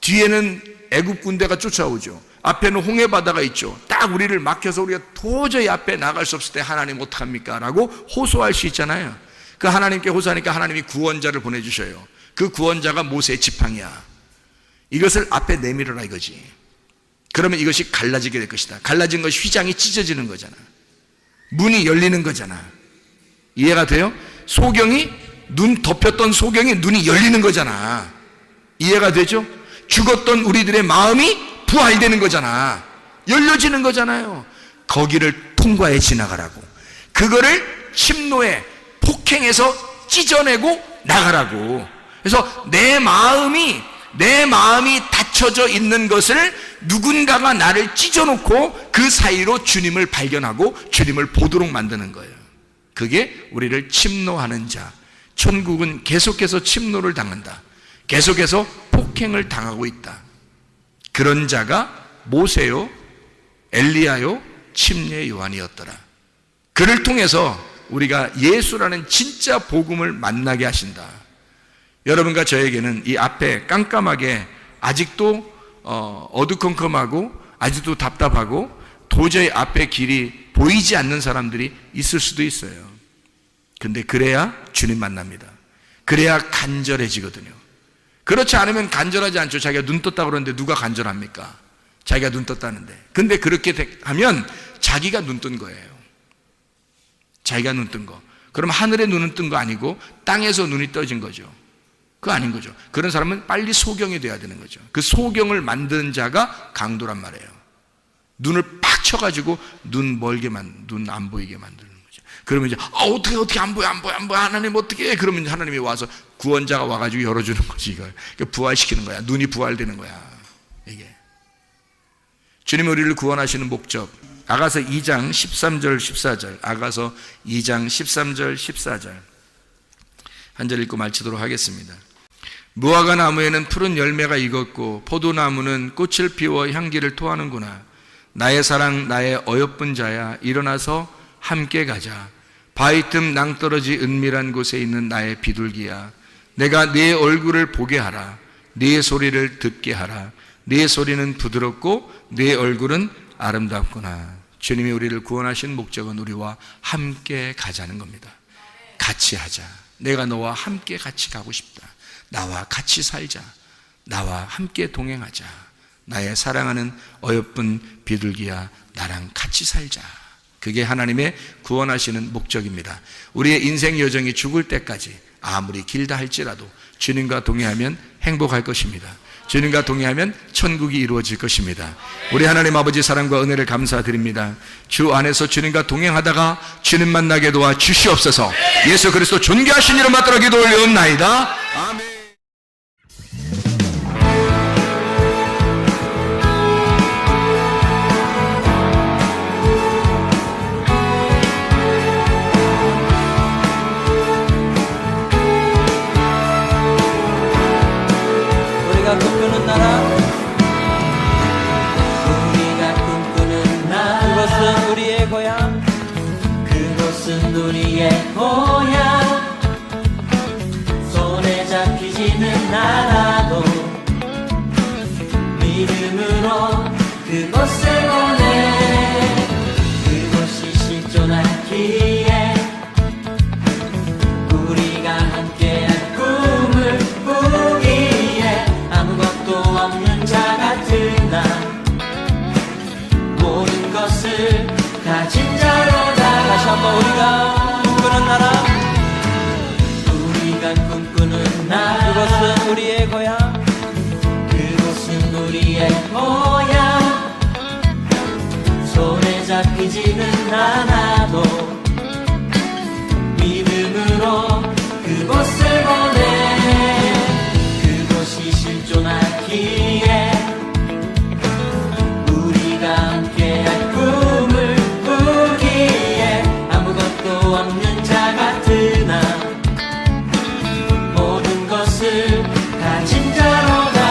Speaker 2: 뒤에는 애굽 군대가 쫓아오죠. 앞에는 홍해바다가 있죠. 딱 우리를 막혀서 우리가 도저히 앞에 나갈 수 없을 때 하나님 어떡합니까? 라고 호소할 수 있잖아요. 그 하나님께 호소하니까 하나님이 구원자를 보내주셔요. 그 구원자가 모세의 지팡이야. 이것을 앞에 내밀어라 이거지. 그러면 이것이 갈라지게 될 것이다. 갈라진 것이 휘장이 찢어지는 거잖아. 문이 열리는 거잖아. 이해가 돼요? 눈 덮였던 소경이 눈이 열리는 거잖아. 이해가 되죠? 죽었던 우리들의 마음이 부활되는 거잖아. 열려지는 거잖아요. 거기를 통과해 지나가라고. 그거를 침노에 폭행해서 찢어내고 나가라고. 그래서 내 마음이 닫혀져 있는 것을 누군가가 나를 찢어놓고 그 사이로 주님을 발견하고 주님을 보도록 만드는 거예요. 그게 우리를 침노하는 자. 천국은 계속해서 침노를 당한다. 계속해서 폭행을 당하고 있다. 그런 자가 모세요, 엘리야요, 침례 요한이었더라. 그를 통해서 우리가 예수라는 진짜 복음을 만나게 하신다. 여러분과 저에게는 이 앞에 깜깜하게 아직도 어두컴컴하고 아직도 답답하고 도저히 앞에 길이 보이지 않는 사람들이 있을 수도 있어요. 근데 그래야 주님 만납니다. 그래야 간절해지거든요. 그렇지 않으면 간절하지 않죠. 자기가 눈 떴다고 그러는데 누가 간절합니까? 자기가 눈 떴다는데. 근데 그렇게 하면 자기가 눈 뜬 거예요. 자기가 눈 뜬 거. 그럼 하늘에 눈은 뜬 거 아니고 땅에서 눈이 떠진 거죠. 그거 아닌 거죠. 그런 사람은 빨리 소경이 돼야 되는 거죠. 그 소경을 만드는 자가 강도란 말이에요. 눈을 팍 쳐가지고 눈 안 보이게 만드는 거죠. 그러면 이제 어떻게 안 보여 하나님 어떻게 해? 그러면 하나님이 와서 구원자가 와가지고 열어주는 거지. 이걸 부활시키는 거야. 눈이 부활되는 거야. 이게 주님이 우리를 구원하시는 목적. 아가서 2장 13절 14절. 아가서 2장 13절 14절 한 절 읽고 마치도록 하겠습니다. 무화과 나무에는 푸른 열매가 익었고 포도나무는 꽃을 피워 향기를 토하는구나. 나의 사랑 나의 어여쁜 자야, 일어나서 함께 가자. 바위 틈 낭떠러지 은밀한 곳에 있는 나의 비둘기야, 내가 네 얼굴을 보게 하라. 네 소리를 듣게 하라. 네 소리는 부드럽고 네 얼굴은 아름답구나. 주님이 우리를 구원하신 목적은 우리와 함께 가자는 겁니다. 같이 하자. 내가 너와 함께 같이 가고 싶다. 나와 같이 살자. 나와 함께 동행하자. 나의 사랑하는 어여쁜 비둘기야, 나랑 같이 살자. 그게 하나님의 구원하시는 목적입니다. 우리의 인생 여정이 죽을 때까지 아무리 길다 할지라도 주님과 동행하면 행복할 것입니다. 주님과 동행하면 천국이 이루어질 것입니다. 우리 하나님 아버지 사랑과 은혜를 감사드립니다. 주 안에서 주님과 동행하다가 주님 만나게 도와 주시옵소서. 예수 그리스도 존귀하신 이름 받들어 기도 올려옵나이다. 아멘.
Speaker 3: 우리가 꿈꾸는 나라, 그것은 우리의 고향, 그것은 우리의 고향. 손에 잡히지는 않아도 믿음으로 그곳을 보내 그곳이 실존하기에 우리가 함께한 꿈을 꾸기에 아무것도 없는 자 같은 나 모든 것을 가진 자로다. 다시 한번 우리가 꿈꾸는 나라 우리가 꿈꾸는 나라 그곳은 우리의 고향 그곳은 우리의 고향 손에 잡히지는 않아도 믿음으로 그곳을 보내 그곳이 실존하기에 우리가 함께한 꿈을 꾸기에 아무것도 없는 자 같은 나 모든 것을 가진 자로다.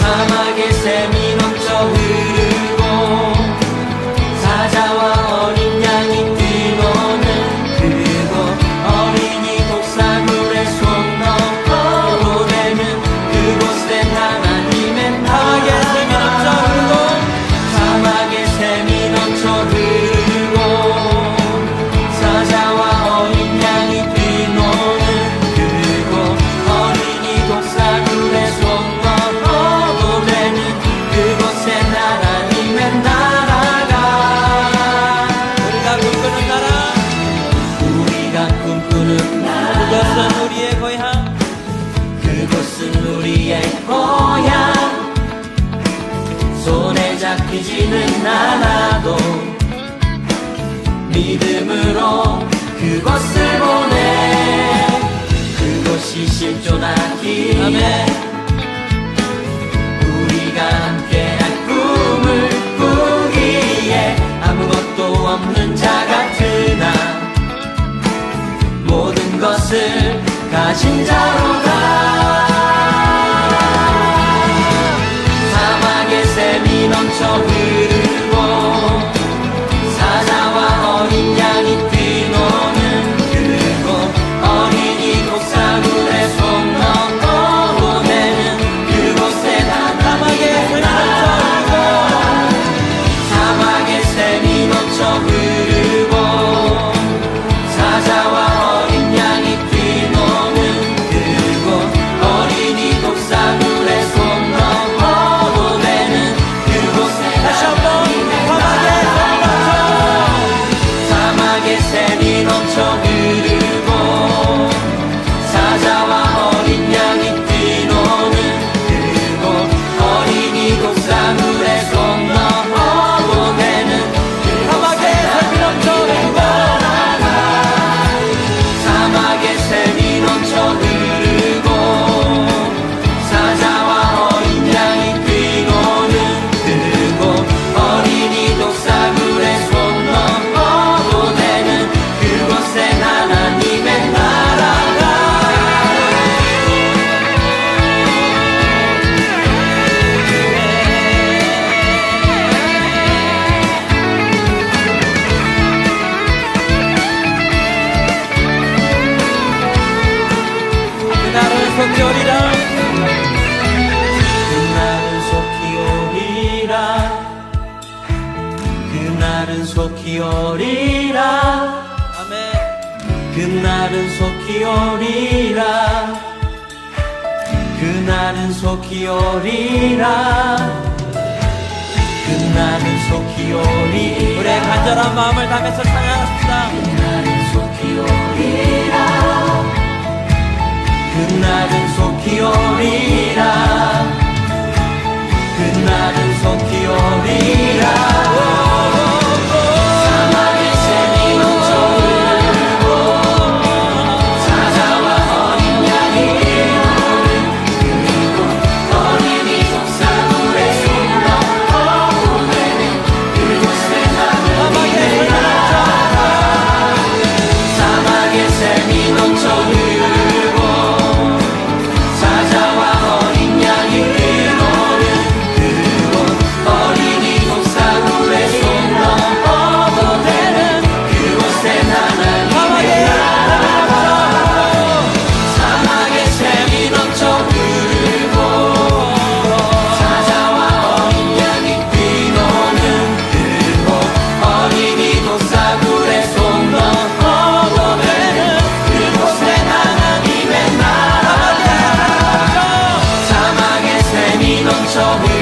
Speaker 3: 사막의 샘이 넘쳐 흐르고 사자와 어린 양이 뛰노는 그곳 어린이 독사물에 손 넣고 되는 그곳엔 하나님의 나라가 사막의 샘이 넘쳐 흐르고 사자와 어린 양이 뛰노는 그곳 어린이 독사물에 손 넣고 되는 그곳엔 하나님의 나라가 우리가 꿈꾸는 나라 우리가 꿈꾸는 나라 그곳은 우리의 고향 그곳은 우리의 고향 손에 잡히지는 않아도 믿음으로 그곳을 보내 그곳이 실존하기에 우리가 함께한 꿈을 꾸기에 아무것도 없는 자 같은 나 모든 것을 가진 자로다. 사막의 샘이 넘쳐 흐르고 사자와 어린 양이 뛰노는 그곳 어린이 독사물에 손 넣고 보내는 그곳에 사막의 사막의 샘이 넘쳐 흐르고 사자와 어린 양이 뛰노는 그곳 어린이 독사물에 손 넣고 보내는 그곳에 다시 한번 사막의 샘이 넘쳐 흐르고 사자와 어린 양이 뛰노는 그곳 어린이 독사물에 손 넣고 보내는 사막의 샘이 넘쳐 흐르고 사막의 샘이 넘쳐 흐르고 사자와 어린 양이 뛰노는 그곳 어린이 독사물에 손 넣고 보내는 그곳엔 하나님의 나라가 그날은 속히 오리라 그날은 속히 오리라 그날은 속히 오리라 아멘 그날은 속히 오리라 그날은 속히 오리라 그날은 속히 오리라 우리의 간절한 마음을 담아서 찬양합시다. 그날은 속히 오리라 그날은 속히 오리라 그날은 속히 오리라 사막의 샘이 넘쳐 흐르고 사자와 어린 양이 뛰노는 그곳 어린이 독사물에 손 넣고 보내는 그곳에 하나님의 나라 사막의 샘이 넘쳐 흐르고 사자와 위에서